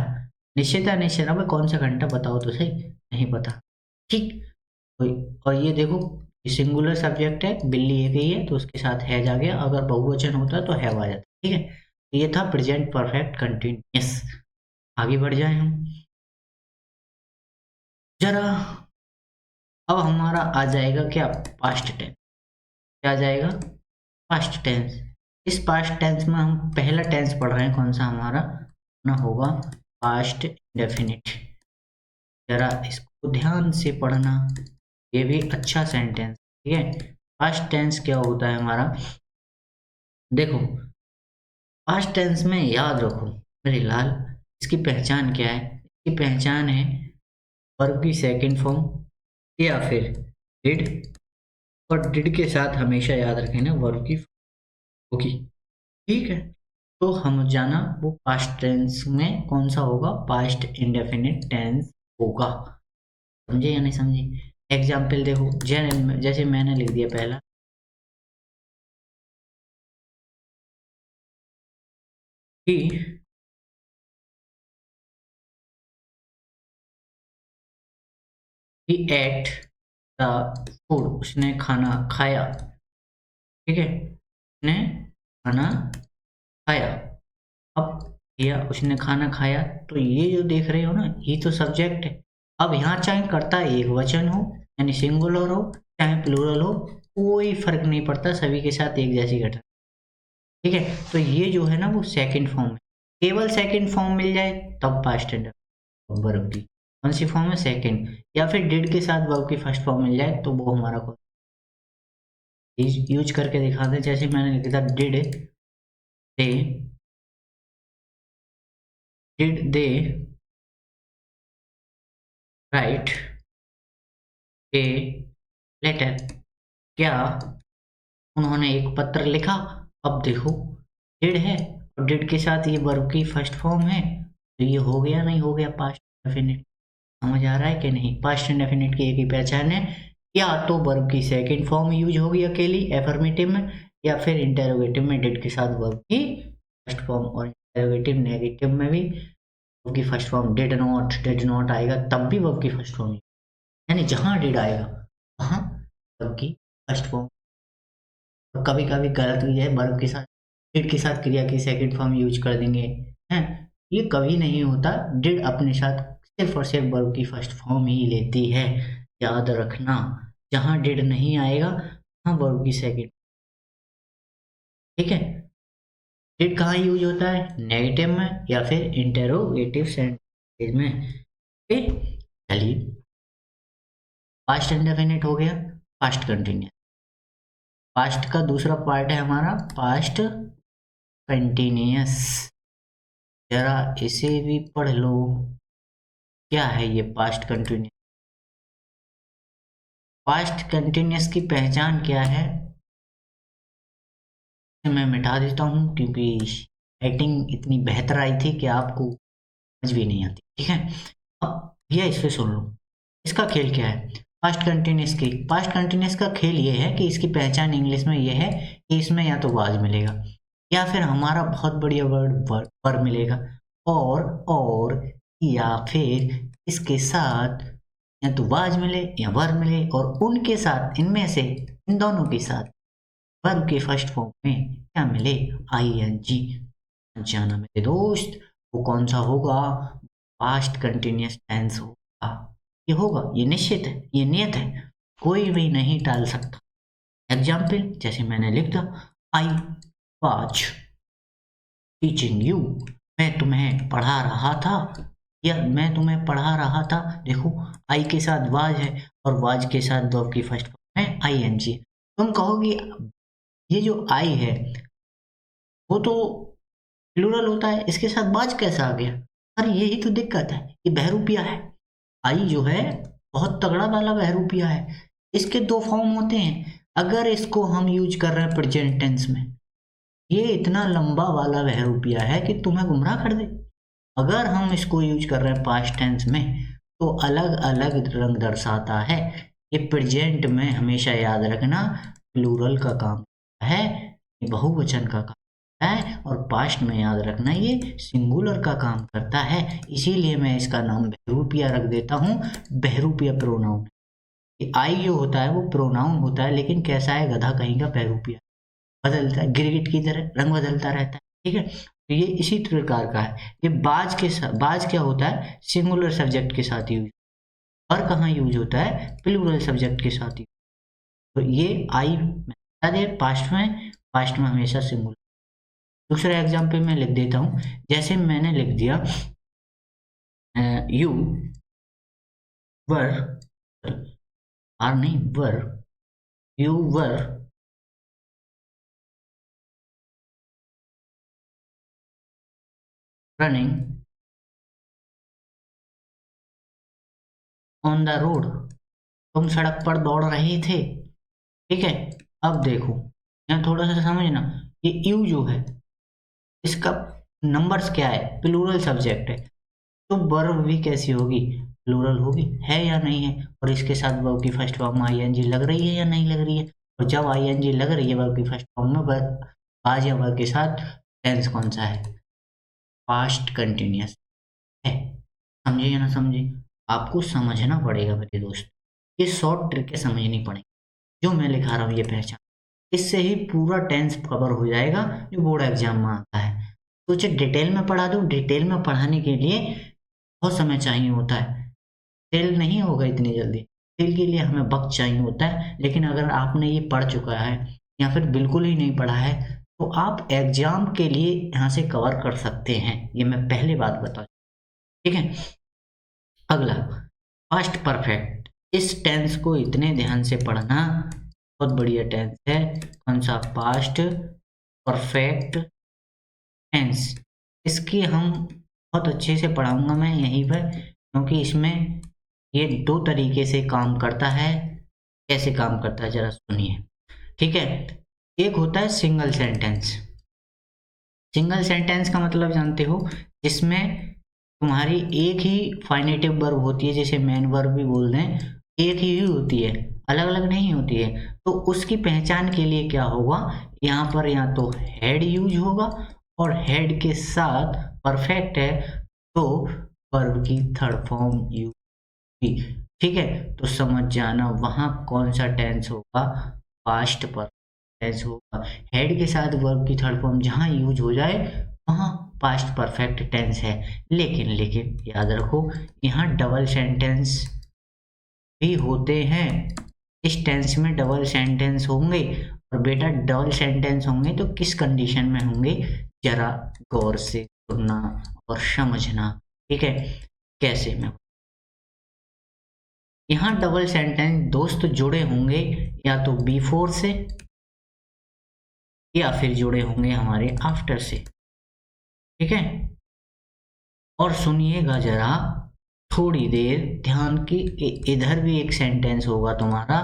निश्चित है अनिश्चित, अब कौन सा घंटा बताओ तो सही, नहीं पता। ठीक, और ये देखो सिंगुलर सब्जेक्ट है, बिल्ली एक ही है तो उसके साथ हैज आ गया, अगर बहुवचन होता तो हैव आ जाता। ठीक है, तो ये था प्रेजेंट परफेक्ट कंटिन्यूअस। आगे बढ़ जाए हम जरा। अब हमारा आ जाएगा क्या, पास्ट टेंस। क्या आ जाएगा, पास्ट टेंस। इस पास्ट टेंस में हम पहला टेंस पढ़ रहे हैं, कौन सा हमारा ना होगा, पास्ट इंडेफिनिट। जरा इसको ध्यान से पढ़ना, ये भी अच्छा सेंटेंस। ठीक है, पास्ट टेंस क्या होता है हमारा, देखो पास्ट टेंस में याद रखो मेरे लाल, इसकी पहचान क्या है, इसकी पहचान है वर्ब की सेकंड फॉर्म या फिर डिड, और डिड के साथ हमेशा याद रखें ना वर्ब की होगी। ठीक है, तो हम जाना वो पास्ट टेंस में कौन सा होगा, पास्ट इंडेफिनिट टेंस होगा। समझे या नहीं समझे। एग्जाम्पल देखो, जैसे मैंने लिख दिया पहला कि ही एट द फूड, उसने खाना खाया। ठीक है, उसने खाना खाया। अब भैया उसने खाना खाया, तो ये जो देख रहे हो ना, ये तो सब्जेक्ट है। अब यहाँ चाहे कर्ता एक वचन हो यानी सिंगुलर हो, चाहे प्लूरल हो, कोई फर्क नहीं पड़ता, सभी के साथ एक जैसी घटना। ठीक है, तो ये जो है ना वो सेकंड फॉर्म है। केवल सेकंड फॉर्म मिल जाए तब पास्ट टेंस वर्ब की कौन सी फॉर्म है, सेकंड, या फिर डिड के साथ वर्ब की फर्स्ट फॉर्म मिल जाए तो वो हमारा यूज करके दिखा दे। जैसे मैंने लिखा था did they did they write a letter, क्या उन्होंने एक पत्र लिखा। अब देखो डिड है और डिड के साथ ये वर्ब की फर्स्ट फॉर्म है, तो ये हो गया नहीं हो गया पास्ट डेफिनेट। समझ आ रहा है कि नहीं? पास्ट इंडेफिनिट की एक ही पहचान है, या तो वर्ब की सेकंड फॉर्म यूज होगी अकेली एफर्मेटिव में, या फिर इंटेरोगेटिव में डिड के साथ वर्ब की फर्स्ट फॉर्म, और इंटेरोगेटिव नेगेटिव में भी वर्ब की फर्स्ट फॉर्म डिड नॉट आएगा तब भी वर्ब की फर्स्ट फॉर्म, यानी जहां डिड आएगा वहां वर्ब की फर्स्ट फॉर्म। और कभी कभी गलत भी है, वर्ब के साथ डिड के साथ क्रिया की सेकंड फॉर्म यूज कर देंगे हैं, ये कभी नहीं होता। डिड अपने साथ सिर्फ और सिर्फ वर्ब की फर्स्ट फॉर्म ही लेती है, याद रखना। जहां डिड नहीं आएगा वहां वर्ब की सेकंड। ठीक है, डिड कहाँ यूज होता है? नेगेटिव में या फिर इंटेरोगेटिव सेंटेंस में। ओके, चलिए पास्ट इंडेफिनिट हो गया, पास्ट कंटिन्यूअस। पास्ट का दूसरा पार्ट है हमारा पास्ट कंटिन्यूअस। जरा इसे भी पढ़ लो, क्या है ये पास्ट कंटिन्यूअस? पास्ट कंटिन्यूअस की पहचान क्या है? मैं मिटा देता हूँ क्योंकि राइटिंग इतनी बेहतर आई थी कि आपको समझ भी नहीं आती। ठीक है, अब ये इस पे सुन लो, इसका खेल क्या है। पास्ट कंटिन्यूअस का खेल ये है कि इसकी पहचान इंग्लिश में ये है कि इसमें या तो वाज मिलेगा या फिर हमारा बहुत बढ़िया वर्ड मिलेगा, और या फिर इसके साथ या तो वाज मिले या वर्ब मिले, और उनके साथ इनमें से इन दोनों के साथ वर्ब के फर्स्ट फॉर्म में क्या मिले? आईएनजी। जाना मेरे दोस्त, वो कौन सा होगा? पास्ट कंटिन्यूअस टेंस होगा। ये होगा, ये निश्चित है, ये नियत है, कोई भी नहीं टाल सकता। एग्जाम्पल जैसे मैंने लिख दिया, आई वाज टीचिंग यू, मैं तुम्हें पढ़ा रहा था, या मैं तुम्हें पढ़ा रहा था। देखो आई के साथ वाज है और वाज के साथ वर्ब की फर्स्ट फॉर्म है आईएनजी। तुम कहोगी ये जो आई है वो तो प्लूरल होता है, इसके साथ बाज कैसा आ गया? अरे यही तो दिक्कत है, ये बहरूपिया है। आई जो है बहुत तगड़ा वाला बहरूपिया है, इसके दो फॉर्म होते हैं। अगर इसको हम यूज कर रहे हैं प्रेजेंट टेंस में, ये इतना लंबा वाला बहरूपिया है कि तुम्हें गुमराह कर दे। अगर हम इसको यूज कर रहे हैं पास्ट टेंस में तो अलग अलग रंग दर्शाता है। ये प्रेजेंट में हमेशा याद रखना प्लूरल का काम है, बहुवचन का काम है, और पास्ट में याद रखना ये सिंगुलर का काम करता है। इसीलिए मैं इसका नाम बहरूपिया रख देता हूँ, बहरूपिया प्रोनाउन। ये आई जो होता है वो प्रोनाउन होता है, लेकिन कैसा है? गधा कहीं का बहरूपिया, बदलता है गिरगिट की तरह, रंग बदलता रहता है। ठीक है, तो ये इसी प्रकार का है। ये बाज के साथ, बाज क्या होता है? सिंगुलर सब्जेक्ट के साथ यूज, और कहाँ यूज होता है? प्लूरल सब्जेक्ट के साथ यूज। तो ये आई पास्ट में हमेशा सिंगुलर। दूसरा एग्जाम्पल मैं लिख देता हूँ, जैसे मैंने लिख दिया यू वर, आर नहीं were, you were running on the road, तुम सड़क पर दौड़ रहे थे। ठीक है, अब देखो यहाँ थोड़ा सा समझना, ये यू जो है इसका नंबर्स क्या है? प्लूरल सब्जेक्ट है, तो वर्ब भी कैसी होगी? प्लूरल होगी, है या नहीं है? और इसके साथ वर्ब की फर्स्ट फॉर्म आईएनजी लग रही है या नहीं लग रही है? और जब आईएनजी लग रही है वर्ब की फर्स्ट फॉर्म में, आज या वर्ब के साथ टेंस कौन सा है? पास्ट कंटिन्यूअस है। समझे या ना समझे? आपको समझना पड़ेगा मेरे दोस्त, ये शॉर्ट ट्रिक समझनी पड़ेगी जो मैं लिखा रहा हूँ, ये पहचान, इससे ही पूरा टेंस कवर हो जाएगा जो बोर्ड एग्जाम में आता है। सोचे डिटेल में पढ़ा दूं, डिटेल में पढ़ाने के लिए बहुत समय चाहिए होता है, डिटेल नहीं होगा इतनी जल्दी, डिटेल के लिए हमें वक्त चाहिए होता है। लेकिन अगर आपने ये पढ़ चुका है या फिर बिल्कुल ही नहीं पढ़ा है तो आप एग्जाम के लिए यहाँ से कवर कर सकते हैं, ये मैं पहले बात बता। ठीक है, अगला पास्ट परफेक्ट। इस टेंस को इतने ध्यान से पढ़ना, बहुत बढ़िया टेंस है। कौन सा? Past perfect tense. इसकी हम बहुत अच्छे से पढ़ाऊंगा मैं यहीं पर, क्योंकि इसमें ये दो तरीके से काम करता है। कैसे काम करता है जरा सुनिए, ठीक है। एक होता है सिंगल सेंटेंस। सिंगल सेंटेंस का मतलब जानते हो, जिसमें तुम्हारी एक ही फाइनेटिव वर्ब होती है, जैसे मेन वर्ब भी बोल दें, एक ही होती है, अलग अलग नहीं होती है। तो उसकी पहचान के लिए क्या होगा, यहाँ पर या तो हेड यूज होगा, और हेड के साथ परफेक्ट है तो वर्ब की थर्ड फॉर्म यूज की। ठीक है, तो समझ जाना वहां कौन सा टेंस होगा, पास्ट परफेक्ट टेंस होगा। हेड के साथ वर्ब की थर्ड फॉर्म जहां यूज हो जाए वहां पास्ट परफेक्ट टेंस है। लेकिन याद रखो, यहाँ डबल सेंटेंस भी होते हैं। इस टेंस में डबल सेंटेंस होंगे, और बेटा डबल सेंटेंस होंगे तो किस कंडीशन में होंगे, जरा गौर से सुनना और समझना। ठीक है, कैसे में, यहाँ डबल सेंटेंस दोस्त जुड़े होंगे या तो बिफोर से या फिर जुड़े होंगे हमारे आफ्टर से। ठीक है, और सुनिएगा जरा थोड़ी देर ध्यान की, इधर भी एक सेंटेंस होगा तुम्हारा,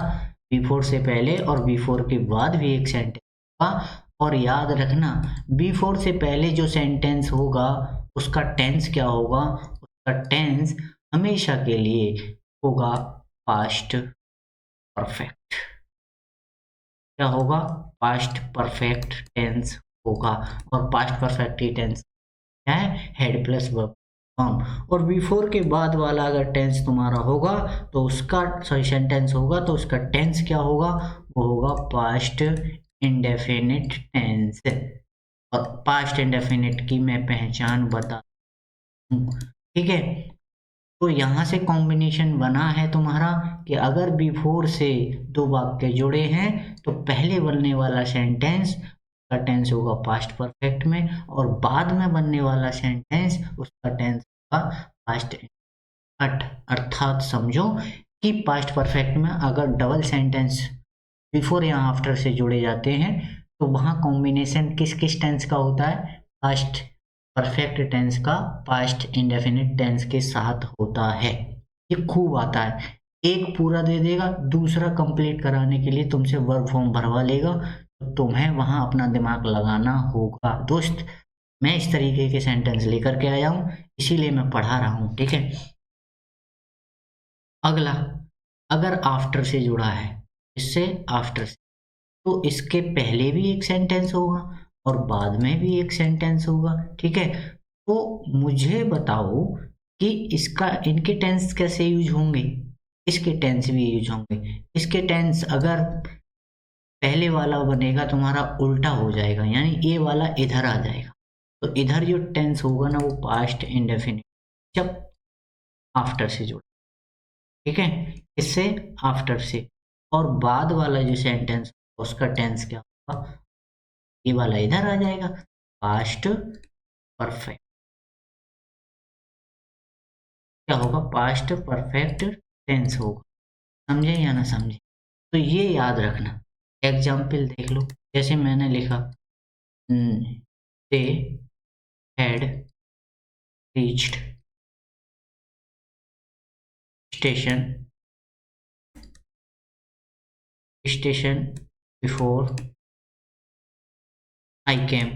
बिफोर से पहले और बिफोर के बाद भी एक सेंटेंस होगा। और याद रखना, बिफोर से पहले जो सेंटेंस होगा उसका टेंस क्या होगा, उसका टेंस हमेशा के लिए होगा पास्ट परफेक्ट। क्या होगा, पास्ट परफेक्ट टेंस होगा। और पास्ट परफेक्ट टेंस क्या है, हेड प्लस वर्ब फॉर्म। और बिफोर के बाद वाला अगर टेंस तुम्हारा होगा तो उसका, सॉरी सेंटेंस होगा तो उसका टेंस क्या होगा, वो होगा पास्ट इंडेफिनिट टेंस। और पास्ट इंडेफिनिट की मैं पहचान बता दूं, ठीक है। तो यहाँ से कॉम्बिनेशन बना है तुम्हारा कि अगर बिफोर से दो वाक्य जुड़े हैं तो पहले बनने वाला सेंटेंस का टेंस होगा पास्ट परफेक्ट में, और बाद में बनने वाला सेंटेंस उसका टेंस होगा पास्ट अर्थात समझो कि पास्ट परफेक्ट में अगर डबल सेंटेंस बिफोर या आफ्टर से जुड़े जाते हैं तो वहाँ कॉम्बिनेशन किस किस टेंस का होता है, पास्ट परफेक्ट टेंस का पास्ट इंडेफिनिट टेंस के साथ होता है। ये खूब आता है, एक पूरा दे देगा, दूसरा कंप्लीट कराने के लिए तुमसे वर्ब फॉर्म भरवा लेगा, तो तुम्हें वहां अपना दिमाग लगाना होगा दोस्त। मैं इस तरीके के सेंटेंस लेकर के आया हूँ, इसीलिए मैं पढ़ा रहा हूँ, ठीक है। अगला, अगर आफ्टर से जुड़ा है, इससे आफ्टर से, तो इसके पहले भी एक सेंटेंस होगा और बाद में भी एक सेंटेंस होगा, ठीक है। तो मुझे बताओ कि इसका, इनके टेंस कैसे यूज होंगे, इसके टेंस भी यूज होंगे। इसके टेंस अगर पहले वाला बनेगा तुम्हारा उल्टा हो जाएगा, यानी ये वाला इधर आ जाएगा, तो इधर जो टेंस होगा ना वो पास्ट इंडेफिनिट, जब आफ्टर से जुड़ा, ठीक है, इससे आफ्टर से। और बाद वाला जो सेंटेंस उसका टेंस क्या होगा, ये वाला इधर आ जाएगा, पास्ट परफेक्ट। क्या होगा, पास्ट परफेक्ट टेंस होगा। समझे या ना समझे, तो ये याद रखना। एग्जाम्पल देख लो, जैसे मैंने लिखा, they had reached station station before I came.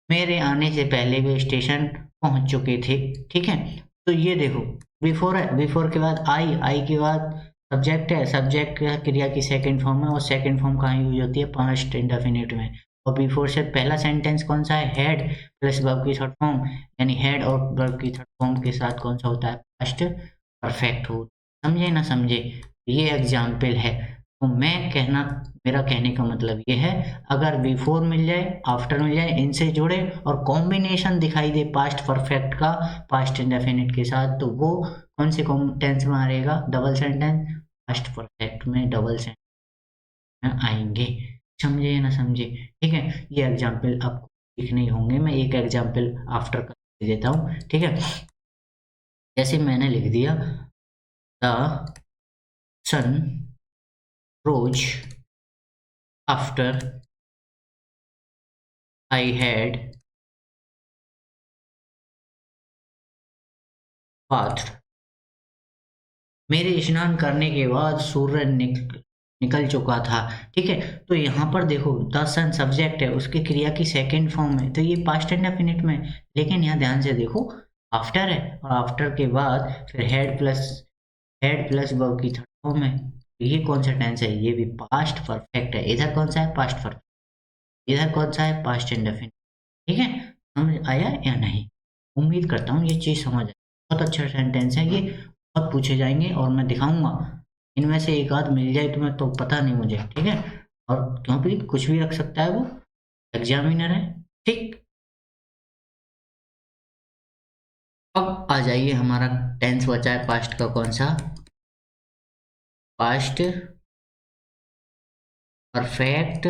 मेरे आने से पहले वे स्टेशन पहुंच चुके थे, ठीक है। तो ये देखो, बिफोर है, बिफोर के बाद आई, आई के बाद सब्जेक्ट है, सब्जेक्ट क्रिया की सेकंड फॉर्म है, और सेकंड फॉर्म कहाँ यूज होती है, पास्ट इंडेफिनिट में। और बिफोर से पहला सेंटेंस कौन सा है, हेड प्लस वर्ब की थर्ड फॉर्म, यानी हेड और वर्ब की थर्ड फॉर्म के साथ कौन सा होता है, पास्ट परफेक्ट हो। समझे ना समझे, ये एग्जाम्पल है। तो मैं कहना, मेरा कहने का मतलब ये है, अगर बिफोर मिल जाए, आफ्टर मिल जाए, इनसे जुड़े और कॉम्बिनेशन दिखाई दे पास्ट परफेक्ट का पास्ट इंडेफिनिट के साथ, तो वो कौन से टेंस में आएगा, डबल सेंटेंस, पास्ट परफेक्ट में डबल सेंटेंस में आएंगे। समझे या ना समझे, ठीक है। ये एग्जाम्पल आपको लिखने होंगे, मैं एक एग्जाम्पल आफ्टर का दे देता हूँ, ठीक है। जैसे मैंने लिख दिया, the sun rose after I had bath, मेरे स्नान करने के बाद सूर्य निकल चुका था। ठीक है, तो यहाँ पर देखो द सन सब्जेक्ट है, उसकी क्रिया की सेकंड फॉर्म है, तो ये पास्ट इंडेफिनिट में। लेकिन यहाँ ध्यान से देखो, आफ्टर है और आफ्टर के बाद फिर हेड प्लस वर्ब की थर्ड फॉर्म है। तो ये कौन सा टेंस है? ये भी पास्ट परफेक्ट है। इधर कौन सा है? Past perfect. इधर कौन सा है? Past indefinite. ठीक है, समझ आया या नहीं? उम्मीद करता हूँ ये चीज़ समझ आए। बहुत अच्छा सेंटेंस है ये, बहुत पूछे जाएंगे और मैं दिखाऊंगा। इनमें से एक आध मिल जाए तुम्हें तो पता नहीं मुझे। ठीक है, और क्योंकि कुछ भी रख सकता है वो, एग्जामिनर है। ठीक, अब आ जाइए, हमारा टेंस बचा है पास्ट का। कौन सा? Past perfect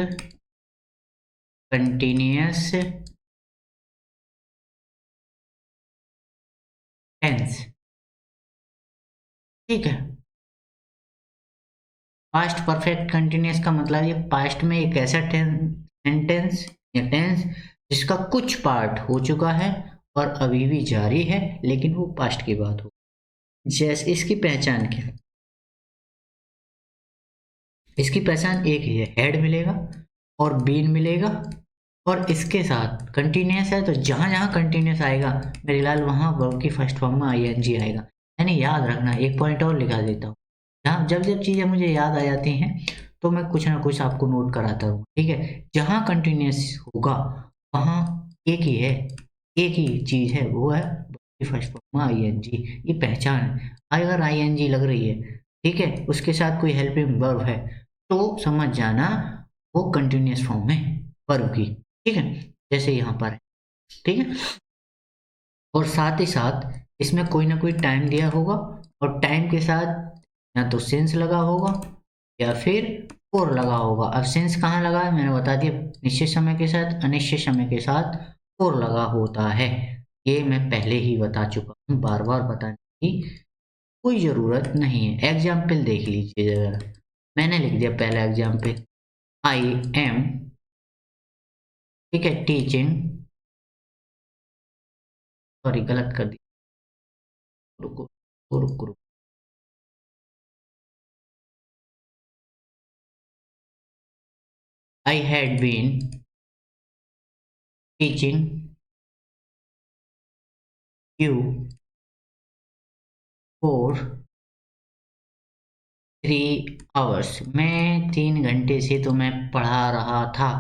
continuous tense. ठीक है, पास्ट परफेक्ट कंटिन्यूअस का मतलब ये पास्ट में एक ऐसा सेंटेंस या टेंस जिसका कुछ पार्ट हो चुका है और अभी भी जारी है, लेकिन वो पास्ट की बात हो। जैसे इसकी पहचान क्या है? इसकी पहचान एक ही है, हेड मिलेगा और बीन मिलेगा, और इसके साथ कंटिन्यूअस है, तो जहां जहां कंटिन्यूअस आएगा मेरे लाल वहां वर्ब की फर्स्ट फॉर्म में आईएनजी आएगा। यानी याद रखना, एक पॉइंट और लिखा देता हूँ, जहाँ जब जब चीज़ें मुझे याद आ जाती हैं तो मैं कुछ ना कुछ आपको नोट कराता हूँ। ठीक है, जहाँ कंटिन्यूअस होगा वहाँ एक ही है, एक ही चीज़ है, वो है फर्स्ट फॉर्म में आईएनजी। ये पहचान है। अगर आईएनजी लग रही है, ठीक है, उसके साथ कोई हेल्पिंग वर्ब है, तो समझ जाना वो कंटिन्यूअस फॉर्म है वर्ब की। ठीक है, जैसे यहाँ पर है। ठीक है, और साथ ही साथ इसमें कोई ना कोई टाइम दिया होगा, और टाइम के साथ या तो सिंस लगा होगा या फिर और लगा होगा। अब सिंस कहाँ लगा है मैंने बता दिया, निश्चित समय के साथ, अनिश्चित समय के साथ और लगा होता है। ये मैं पहले ही बता चुका हूँ, बार बार बताने की कोई जरूरत नहीं है। एग्जाम्पल देख लीजिए जरा, मैंने लिख दिया पहला एग्जाम्पल, आई एम, ठीक है, टीचिंग, सॉरी गलत कर दिया, रुको रुको रुको, I had been teaching you for 3 hours। मैं 3 घंटे से तुम्हें पढ़ा रहा था।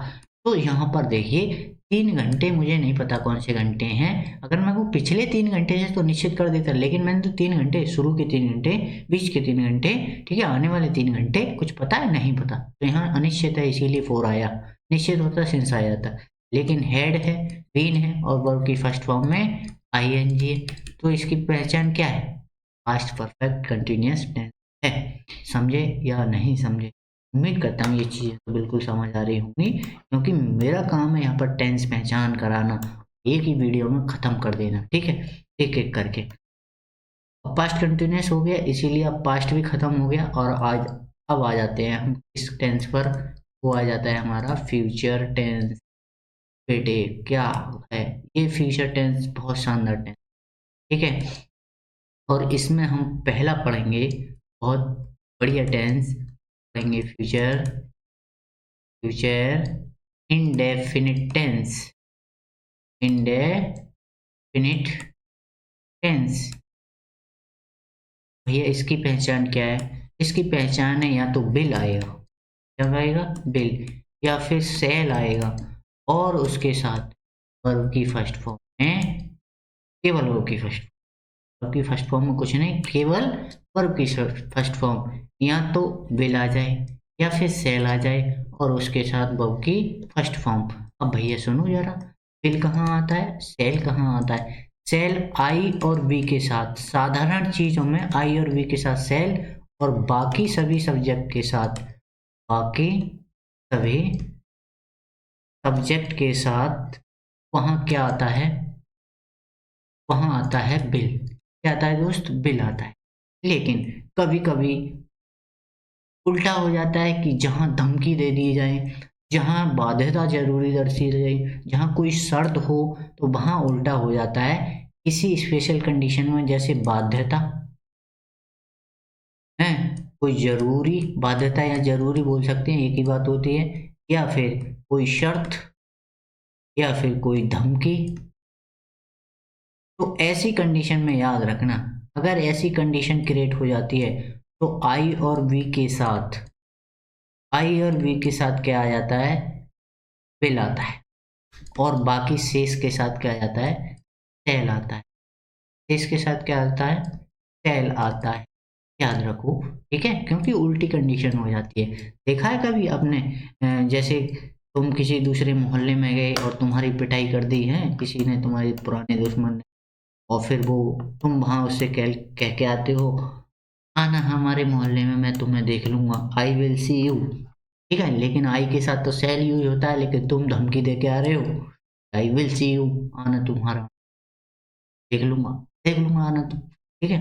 तो यहाँ पर देखिए 3 घंटे, मुझे नहीं पता कौन से घंटे हैं। अगर मैं वो पिछले 3 घंटे से तो निश्चित कर देता, लेकिन मैंने तो 3 घंटे, शुरू के 3 घंटे, बीच के 3 घंटे, ठीक है, आने वाले 3 घंटे कुछ पता है? नहीं पता। तो यहाँ अनिश्चित है, इसीलिए 4 आया। निश्चित होता सिंस आ जाता, लेकिन हेड है, बीन है और वर्ब की फर्स्ट फॉर्म में आईएनजी है। तो इसकी पहचान क्या है? पास्ट परफेक्ट कंटिन्यूअस टेंस है। समझे या नहीं समझे? उम्मीद करता हूँ ये चीज़ें तो बिल्कुल समझ आ रही होंगी, क्योंकि मेरा काम है यहाँ पर टेंस पहचान कराना, एक ही वीडियो में ख़त्म कर देना। ठीक है, एक एक करके। अब पास्ट कंटिन्यूअस हो गया, इसीलिए अब पास्ट भी ख़त्म हो गया, और आज अब आ जाते हैं हम इस टेंस पर। वो आ जाता है हमारा फ्यूचर टेंस। बेटे क्या है ये फ्यूचर टेंस? बहुत शानदार टेंस। ठीक है, और इसमें हम पहला पढ़ेंगे, बहुत बढ़िया टेंस पढ़ेंगे, future future indefinite tense. Indefinite tense, भैया इसकी पहचान क्या है? इसकी पहचान है या तो बिल आएगा, क्या आएगा? बिल, या फिर सेल आएगा, और उसके साथ वर्ब की फर्स्ट फॉर्म में, केवल वर्ब की फर्स्ट, वर्ब की फर्स्ट फॉर्म में कुछ नहीं, केवल वर्ब की फर्स्ट फॉर्म, या तो विल आ जाए या फिर सेल आ जाए और उसके साथ वर्ब की फर्स्ट फॉर्म। अब भैया सुनो जरा, विल कहाँ आता है, सेल कहाँ आता है? सेल आई और बी के साथ, साधारण चीजों में आई और बी के साथ सेल, और बाकी सभी सब्जेक्ट के साथ, बाकी सभी सब्जेक्ट के साथ वहाँ क्या आता है? वहाँ आता है बिल। क्या आता है दोस्त? बिल आता है। लेकिन कभी कभी उल्टा हो जाता है कि जहाँ धमकी दे दी जाए, जहाँ बाध्यता जरूरी दर्शाई जाए, जहाँ कोई शर्त हो, तो वहाँ उल्टा हो जाता है किसी स्पेशल कंडीशन में, जैसे बाध्यता है, कोई जरूरी बाध्यता या जरूरी बोल सकते हैं, एक ही बात होती है, या फिर कोई शर्त, या फिर कोई धमकी। तो ऐसी कंडीशन में याद रखना, अगर ऐसी कंडीशन क्रिएट हो जाती है तो आई और वी के साथ क्या आ जाता है, विल आता है, और बाकी शेष के साथ क्या आ जाता है, सेल आता है। शेष के साथ क्या आता है, सेल आता है, याद रखो। ठीक है, क्योंकि उल्टी कंडीशन हो जाती है। देखा है कभी आपने, जैसे तुम किसी दूसरे मोहल्ले में गए और तुम्हारी पिटाई कर दी है किसी ने, तुम्हारे पुराने दुश्मन ने, और फिर वो तुम वहां उससे कह के आते हो, आना हमारे मोहल्ले में, मैं तुम्हें देख लूंगा, आई विल सी यू। ठीक है, लेकिन आई के साथ तो सेल यूज होता है, लेकिन तुम धमकी दे के आ रहे हो, आई विल सी यू, आना तुम्हारा, देख लूंगा आना तुम। ठीक है,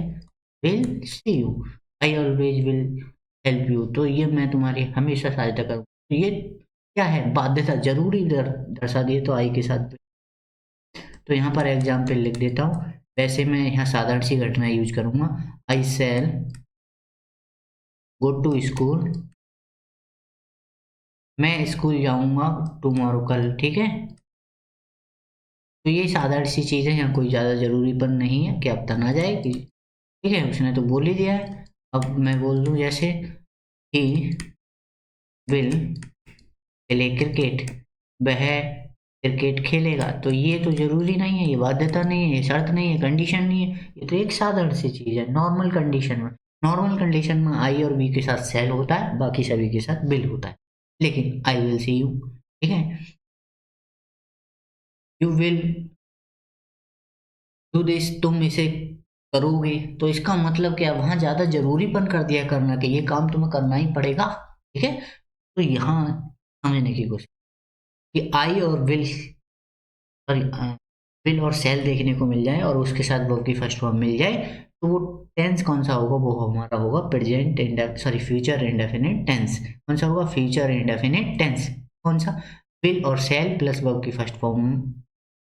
will see you, I always will help you, तो ये मैं तुम्हारी हमेशा सहायता करूँ, तो ये क्या है, बाध्यता जरूरी दर्शा दिए तो आई के साथ। तो यहाँ पर एग्जाम्पल लिख देता हूँ, वैसे मैं यहाँ साधारण सी घटना यूज करूंगा, आई शैल गो टू स्कूल, मैं स्कूल जाऊंगा टुमारो, कल। ठीक है, तो ये साधारण सी चीज है, यहाँ कोई ज्यादा जरूरीपन नहीं है कि अब तक ना जाए कि, ठीक है, उसने तो बोल ही दिया है। अब मैं बोल दूं जैसे ही विल प्ले क्रिकेट, वह क्रिकेट खेलेगा, तो ये तो जरूरी नहीं है, ये बाध्यता नहीं है, ये शर्त नहीं है, कंडीशन नहीं है, ये तो एक साधारण सी चीज है। नॉर्मल कंडीशन में आई और बी के साथ सेल होता है, बाकी सभी के साथ बिल होता है, लेकिन आई विल सी यू, ठीक है, यू विल डू दिस, तुम इसे करोगे, तो इसका मतलब क्या, वहां ज्यादा जरूरीपन कर दिया करना कि ये काम तुम्हें करना ही पड़ेगा। ठीक है, तो यहाँ समझने की कोशिश, कि आई और विल, सॉरी, विल और सेल देखने को मिल जाए और उसके साथ वर्ब की फर्स्ट फॉर्म मिल जाए, तो वो टेंस कौन सा होगा, वो हमारा होगा present sorry future indefinite tense. कौन सा होगा, फ्यूचर इंडेफिनिट टेंस। कौन सा, विल और सेल प्लस वर्ब की फर्स्ट फॉर्म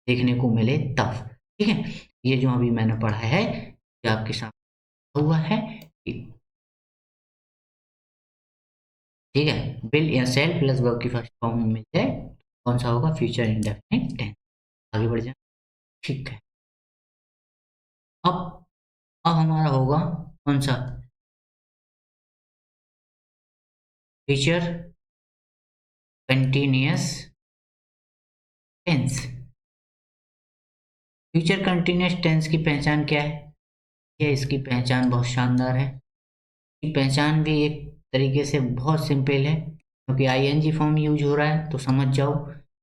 देखने को मिले तब। ठीक है, ये जो अभी मैंने पढ़ा है ये आपके साथ हुआ है, ठीक है, विल या सेल प्लस वर्ब की फर्स्ट फॉर्म मिल जाए, कौन सा होगा, फ्यूचर इंडेफिनिट टेंस। आगे बढ़ जाए, ठीक है। अब हमारा होगा कौन सा, future continuous tense. Future continuous tense की पहचान क्या है, ये इसकी पहचान बहुत शानदार है। इसकी पहचान भी एक तरीके से बहुत सिंपल है, क्योंकि आईएनजी फॉर्म यूज हो रहा है, तो समझ जाओ,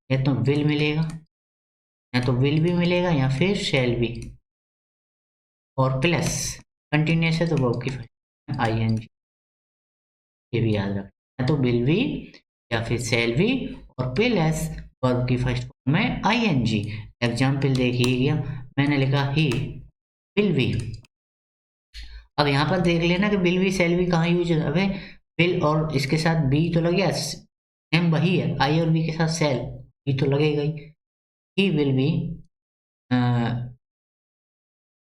या तो विल मिलेगा, या तो विल भी मिलेगा, या फिर शैल भी, और प्लस कंटिन्यूअस है तो वर्ब की फर्स्ट आईएनजी, ये भी याद रखना, या तो विल भी या फिर शैल भी, और प्लस वर्ब की फर्स्ट फॉर्म में आईएनजी। एग्जाम्पल देखिए, मैंने लिखा ही विल बी, अब यहाँ पर देख लेना कि विल बी शैल बी कहाँ यूज है, अबे विल और इसके साथ बी तो लग गया, सेम वही है, आई और बी के साथ सेल, बी तो लगेगा ही। He will be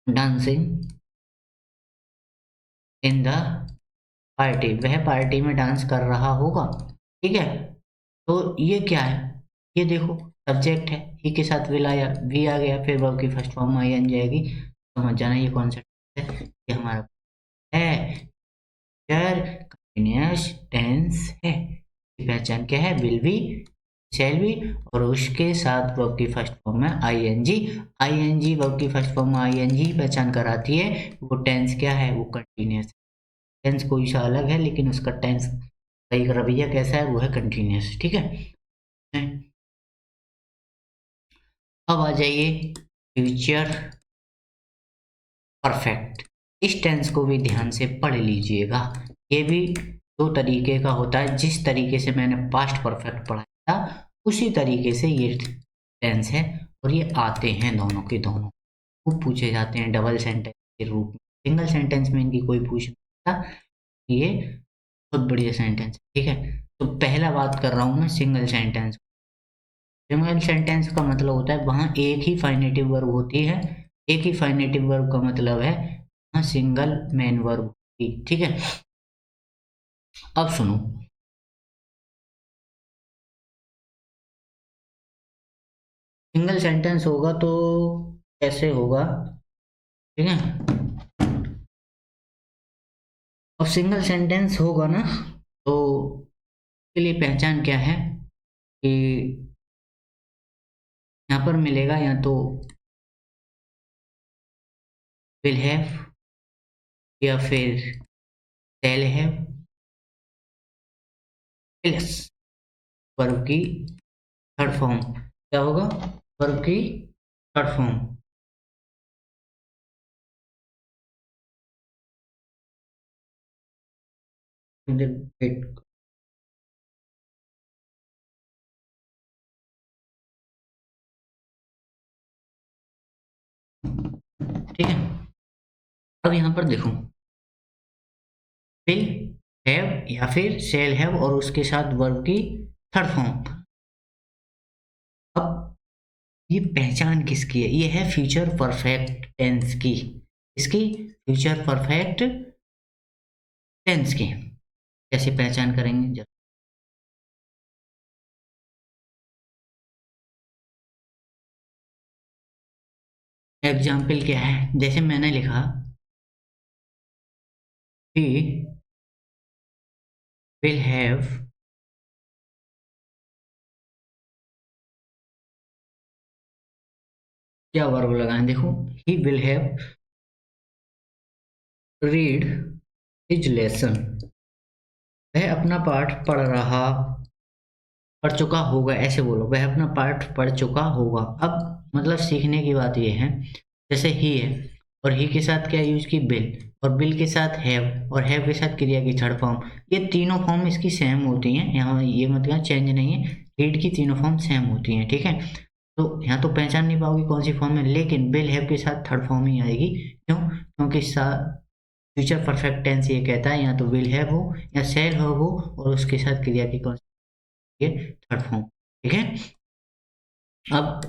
dancing in the party, वह पार्टी में डांस कर रहा होगा। ठीक है, तो ये क्या है, ये देखो सब्जेक्ट है, ही के साथ विल आया, वी आ गया, फिर वर्ब की फर्स्ट फॉर्म आई एन जाएगी, समझ जाना ये कॉन्सेप्ट है, ये हमारा है कंटिन्यूअस टेंस है। पहचान क्या है, विल बी, शैल बी, और उसके साथ वर्ब की फर्स्ट फॉर्म में आईएनजी। आईएनजी वर्ब की फर्स्ट फॉर्म में आईएनजी पहचान कराती है, वो टेंस क्या है, वो कंटिन्यूअस। टेंस कोई सा अलग है, लेकिन उसका टेंस का एक रवैया कैसा है, वो है कंटिन्यूअस। ठीक है, अब आ जाइए फ्यूचर परफेक्ट। इस टेंस को भी ध्यान से पढ़ लीजिएगा, ये भी दो तरीके का होता है, जिस तरीके से मैंने पास्ट परफेक्ट पढ़ाया था उसी तरीके से ये टेंस है, और ये आते हैं दोनों के दोनों, खूब पूछे जाते हैं डबल सेंटेंस के रूप में, सिंगल सेंटेंस में इनकी कोई पूछ नहीं था, ये बहुत बढ़िया सेंटेंस। ठीक है, तो पहला बात कर रहा हूं मैं सिंगल सेंटेंस। सिंगल सेंटेंस का मतलब होता है वहां एक ही फाइनेटिव वर्ब होती है, एक ही फाइनेटिव वर्ब का मतलब है यहाँ सिंगल मेन वर्ब, ठीक है। अब सुनो, सिंगल सेंटेंस होगा तो कैसे होगा, ठीक है। अब सिंगल सेंटेंस होगा ना, तो इसके लिए पहचान क्या है कि यहाँ पर मिलेगा या तो विल हैव या फिर शैल हैव प्लस वर्ब की थर्ड फॉर्म। क्या होगा? वर्ब की थर्ड फॉर्म। वेट, ठीक है। अब यहाँ पर देखो, विल हैव या फिर शैल हैव और उसके साथ वर्ब की थर्ड फॉर्म। अब ये पहचान किसकी है? ये है फ्यूचर परफेक्ट टेंस की। इसकी फ्यूचर परफेक्ट टेंस की। कैसे पहचान करेंगे? एग्जाम्पल क्या है? जैसे मैंने लिखा ही विल हैव क्या वर्ब लगाएं? देखो, he will have read his lesson. वह अपना पाठ पढ़ चुका होगा, ऐसे बोलो, वह अपना पाठ पढ़ चुका होगा। अब मतलब सीखने की बात यह है, जैसे ही है और ही के साथ क्या यूज की? बिल, और बिल के साथ हैव और हैव के साथ क्रिया की थर्ड फॉर्म। ये तीनों फॉर्म इसकी सेम होती हैं, यहाँ ये मतलब चेंज नहीं है, रीड की तीनों फॉर्म सेम होती हैं, ठीक है। तो यहाँ तो पहचान नहीं पाओगे कौन सी फॉर्म है, लेकिन विल हैव के साथ थर्ड फॉर्म ही आएगी। क्यों? क्योंकि फ्यूचर परफेक्ट टेंस ये कहता है या तो विल हैव हो या शैल हो और उसके साथ क्रिया की कौन सी है? थर्ड फॉर्म, ठीक है। अब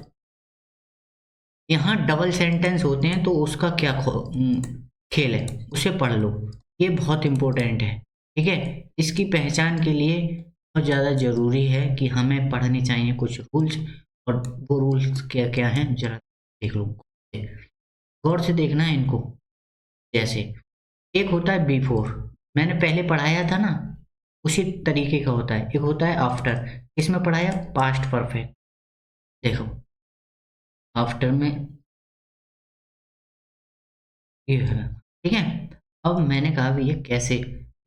यहाँ डबल सेंटेंस होते हैं तो उसका क्या खेल है, उसे पढ़ लो। ये बहुत इंपॉर्टेंट है, ठीक है। इसकी पहचान के लिए बहुत ज़्यादा ज़रूरी है कि हमें पढ़ने चाहिए कुछ रूल्स। और वो रूल्स क्या क्या हैं जरा देख लो, गौर से देखना है इनको। जैसे एक होता है बिफोर, मैंने पहले पढ़ाया था ना, उसी तरीके का होता है। एक होता है आफ्टर, इसमें पढ़ाया पास्ट परफेक्ट। देखो, आफ्टर में ये है, ठीक है। अब मैंने कहा भैया कैसे,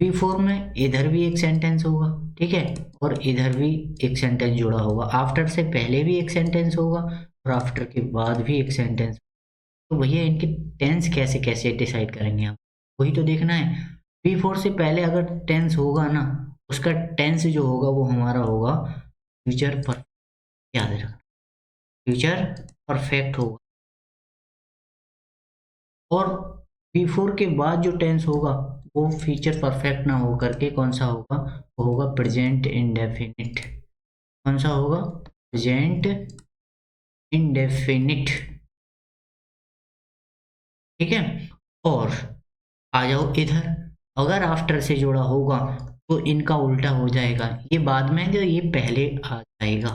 बिफोर में इधर भी एक सेंटेंस होगा, ठीक है, और इधर भी एक सेंटेंस जुड़ा होगा। आफ्टर से पहले भी एक सेंटेंस होगा और आफ्टर के बाद भी एक सेंटेंस। तो भैया इनके टेंस कैसे कैसे डिसाइड करेंगे हम? वही तो देखना है। बिफोर से पहले अगर टेंस होगा ना, उसका टेंस जो होगा वो हमारा होगा फ्यूचर पर, याद रखना, फ्यूचर परफेक्ट होगा। और बिफोर के बाद जो टेंस होगा वो फ्यूचर परफेक्ट ना हो करके कौन सा होगा? वो होगा प्रेजेंट इंडेफिनिट। कौन सा होगा? प्रेजेंट इंडेफिनिट, ठीक है। और आ जाओ इधर, अगर आफ्टर से जुड़ा होगा तो इनका उल्टा हो जाएगा, ये बाद में जो ये पहले आ जाएगा,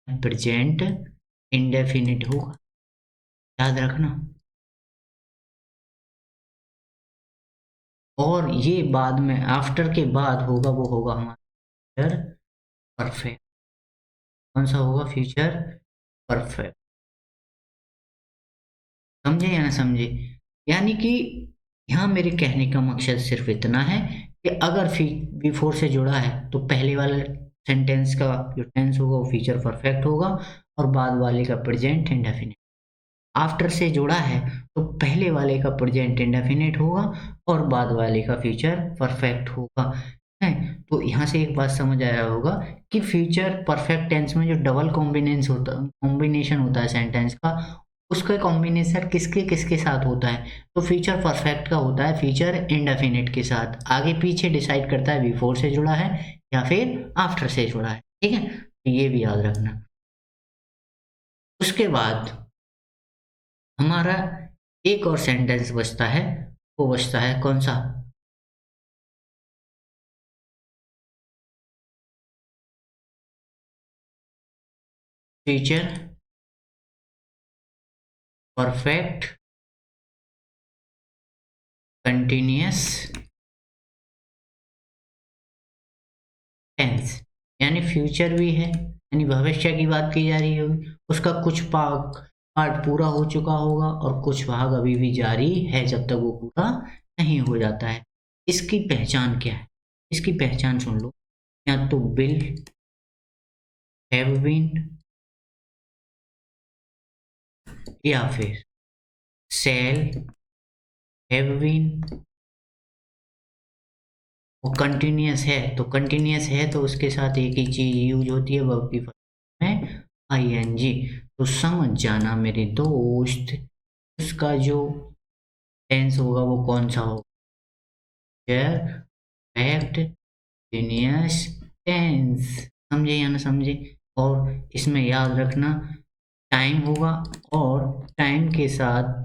प्रेजेंट इंडेफिनिट होगा, याद रखना। और ये बाद में आफ्टर के बाद होगा वो होगा हमारा परफेक्ट। कौन सा होगा? Future perfect. समझे या ना समझे? यानी कि यहाँ मेरे कहने का मकसद सिर्फ इतना है कि अगर बिफोर से जुड़ा है तो पहले वाले सेंटेंस का जो टेंस होगा वो फ्यूचर परफेक्ट होगा और बाद वाले का प्रेजेंट इंडेफिनिट। आफ्टर से जुड़ा है तो पहले वाले का प्रेजेंट इंडेफिनिट होगा और बाद वाले का फ्यूचर परफेक्ट होगा, है। तो यहाँ से एक बात समझ आया होगा कि फ्यूचर परफेक्ट टेंस में जो डबल कॉम्बिनेशन होता है सेंटेंस का, उसका कॉम्बिनेशन किसके किसके साथ होता है? तो फ्यूचर परफेक्ट का होता है फ्यूचर इंडेफिनिट के साथ। आगे पीछे डिसाइड करता है बिफोर से जुड़ा है या फिर आफ्टर से जुड़ा है, ठीक है। तो ये भी याद रखना। उसके बाद हमारा एक और सेंटेंस बचता है, वो बचता है कौन सा? Future perfect continuous tense. यानी फ्यूचर भी है, यानी भविष्य की बात की जा रही होगी, उसका कुछ पार्ट पूरा हो चुका होगा और कुछ भाग अभी भी जारी है जब तक वो पूरा नहीं हो जाता है। इसकी पहचान क्या है? इसकी पहचान सुन लो। या तो विल हैव बीन, या फिर शैल हैव बीन। वो कंटिन्यूअस है, तो कंटिन्यूअस है तो उसके साथ एक ही चीज यूज होती है, वर्ब की फॉर्म में आईएनजी। तो समझ जाना मेरे दोस्त, उसका जो टेंस होगा वो कौन सा होगा? Perfect continuous tense. समझे या ना समझे? और इसमें याद रखना टाइम होगा, और टाइम के साथ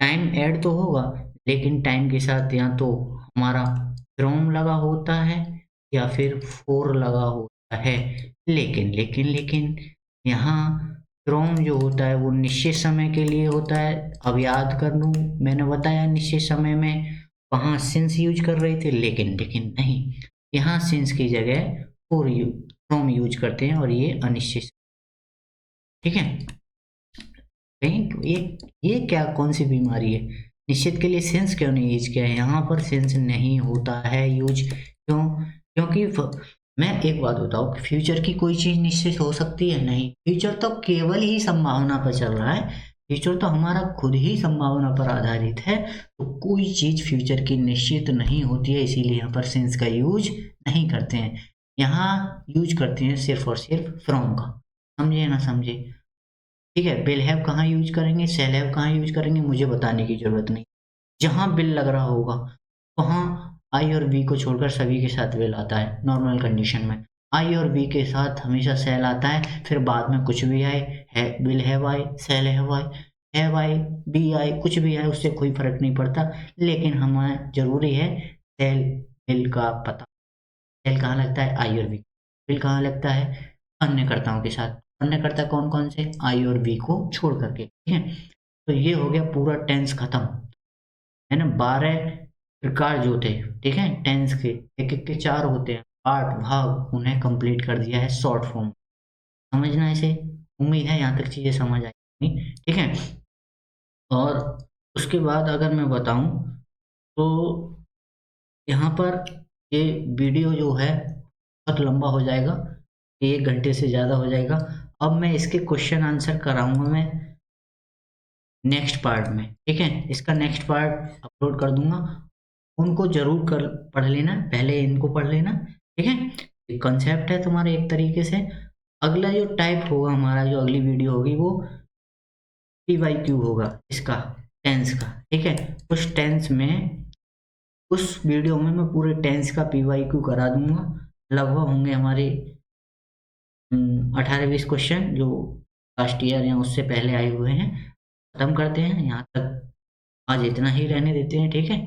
टाइम ऐड तो होगा, लेकिन टाइम के साथ या तो हमारा फ्रॉम लगा होता है या फिर फोर लगा होता है। लेकिन लेकिन लेकिन यहाँ फ्रॉम जो होता है वो निश्चित समय के लिए होता है। अब याद कर लूँ, मैंने बताया निश्चित समय में वहाँ सिंस यूज कर रहे थे, लेकिन लेकिन नहीं, यहाँ सिंस की जगह फोर फ्रॉम यूज करते हैं और ये अनिश्चित। ठीक है? कहीं ये क्या कौन सी बीमारी है? निश्चित के लिए सेंस क्यों नहीं यूज किया है? यहाँ पर सेंस नहीं होता है यूज, क्यों? क्योंकि मैं एक बात बताऊँ, फ्यूचर की कोई चीज निश्चित हो सकती है? नहीं, फ्यूचर तो केवल ही संभावना पर चल रहा है। फ्यूचर तो हमारा खुद ही संभावना पर आधारित है, तो कोई चीज फ्यूचर की निश्चित नहीं होती है, इसीलिए यहाँ पर सेंस का यूज नहीं करते हैं। यहाँ यूज करते हैं सिर्फ और सिर्फ फ्रॉम का। समझे ना समझे? ठीक है, विल हैव कहाँ यूज करेंगे, शैल हैव कहाँ यूज करेंगे, मुझे बताने की जरूरत नहीं। जहां विल लग रहा होगा वहां आई और वी को छोड़कर सभी के साथ विल आता है नॉर्मल कंडीशन में। आई और वी के साथ हमेशा सेल आता है, फिर बाद में कुछ भी आए, है will have I, shall have I, be I, कुछ भी आए उससे कोई फर्क नहीं पड़ता। लेकिन हमें जरूरी है सेल विल का पता। सेल कहाँ लगता है? आई और वी। विल कहाँ लगता है? अन्य कर्ताओं के साथ। अन्य कर्ता कौन कौन से? आई और वी को छोड़ करके। ठीक है, तो ये हो गया पूरा टेंस खत्म, है ना। 12 प्रकार जो थे, ठीक है, टेंस के एक एक के 4 होते हैं पार्ट भाग, उन्हें कंप्लीट कर दिया है शॉर्ट फॉर्म। समझना इसे। उम्मीद है यहाँ तक चीजें समझ आई। ठीक है, और उसके बाद अगर मैं बताऊं तो यहाँ पर ये वीडियो जो है बहुत लंबा हो जाएगा, 1 घंटे से ज़्यादा हो जाएगा। अब मैं इसके क्वेश्चन आंसर कराऊंगा मैं नेक्स्ट पार्ट में। ठीक है, इसका नेक्स्ट पार्ट अपलोड कर दूंगा, उनको जरूर कर पढ़ लेना, पहले इनको पढ़ लेना। ठीक है, एक कंसेप्ट है तुम्हारे एक तरीके से। अगला जो टाइप होगा हमारा, जो अगली वीडियो होगी वो PYQ होगा इसका, टेंस का। ठीक है, उस टेंस में, उस वीडियो में मैं पूरे टेंस का PYQ करा दूंगा। लगभग होंगे हमारे 18-20 क्वेश्चन जो लास्ट ईयर या उससे पहले आए हुए हैं। खत्म करते हैं यहाँ तक, आज इतना ही रहने देते हैं। ठीक है,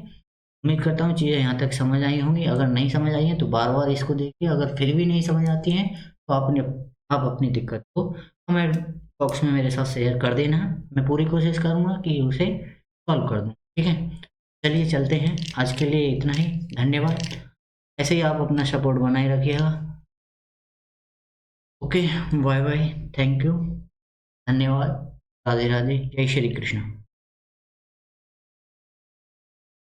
उम्मीद करता हूँ चीज़ें यहाँ तक समझ आई होंगी। अगर नहीं समझ आई हैं तो बार बार इसको देखिए, अगर फिर भी नहीं समझ आती हैं तो आप अपनी दिक्कत को कमेंट बॉक्स में मेरे साथ शेयर कर देना। मैं पूरी कोशिश करूँगा कि उसे सॉल्व कर दूँ। ठीक है, चलिए चलते हैं, आज के लिए इतना ही। धन्यवाद, ऐसे ही आप अपना सपोर्ट बनाए रखिएगा। Okay, bye bye, thank you, धन्यवाद, राधे राधे, जय श्री कृष्ण।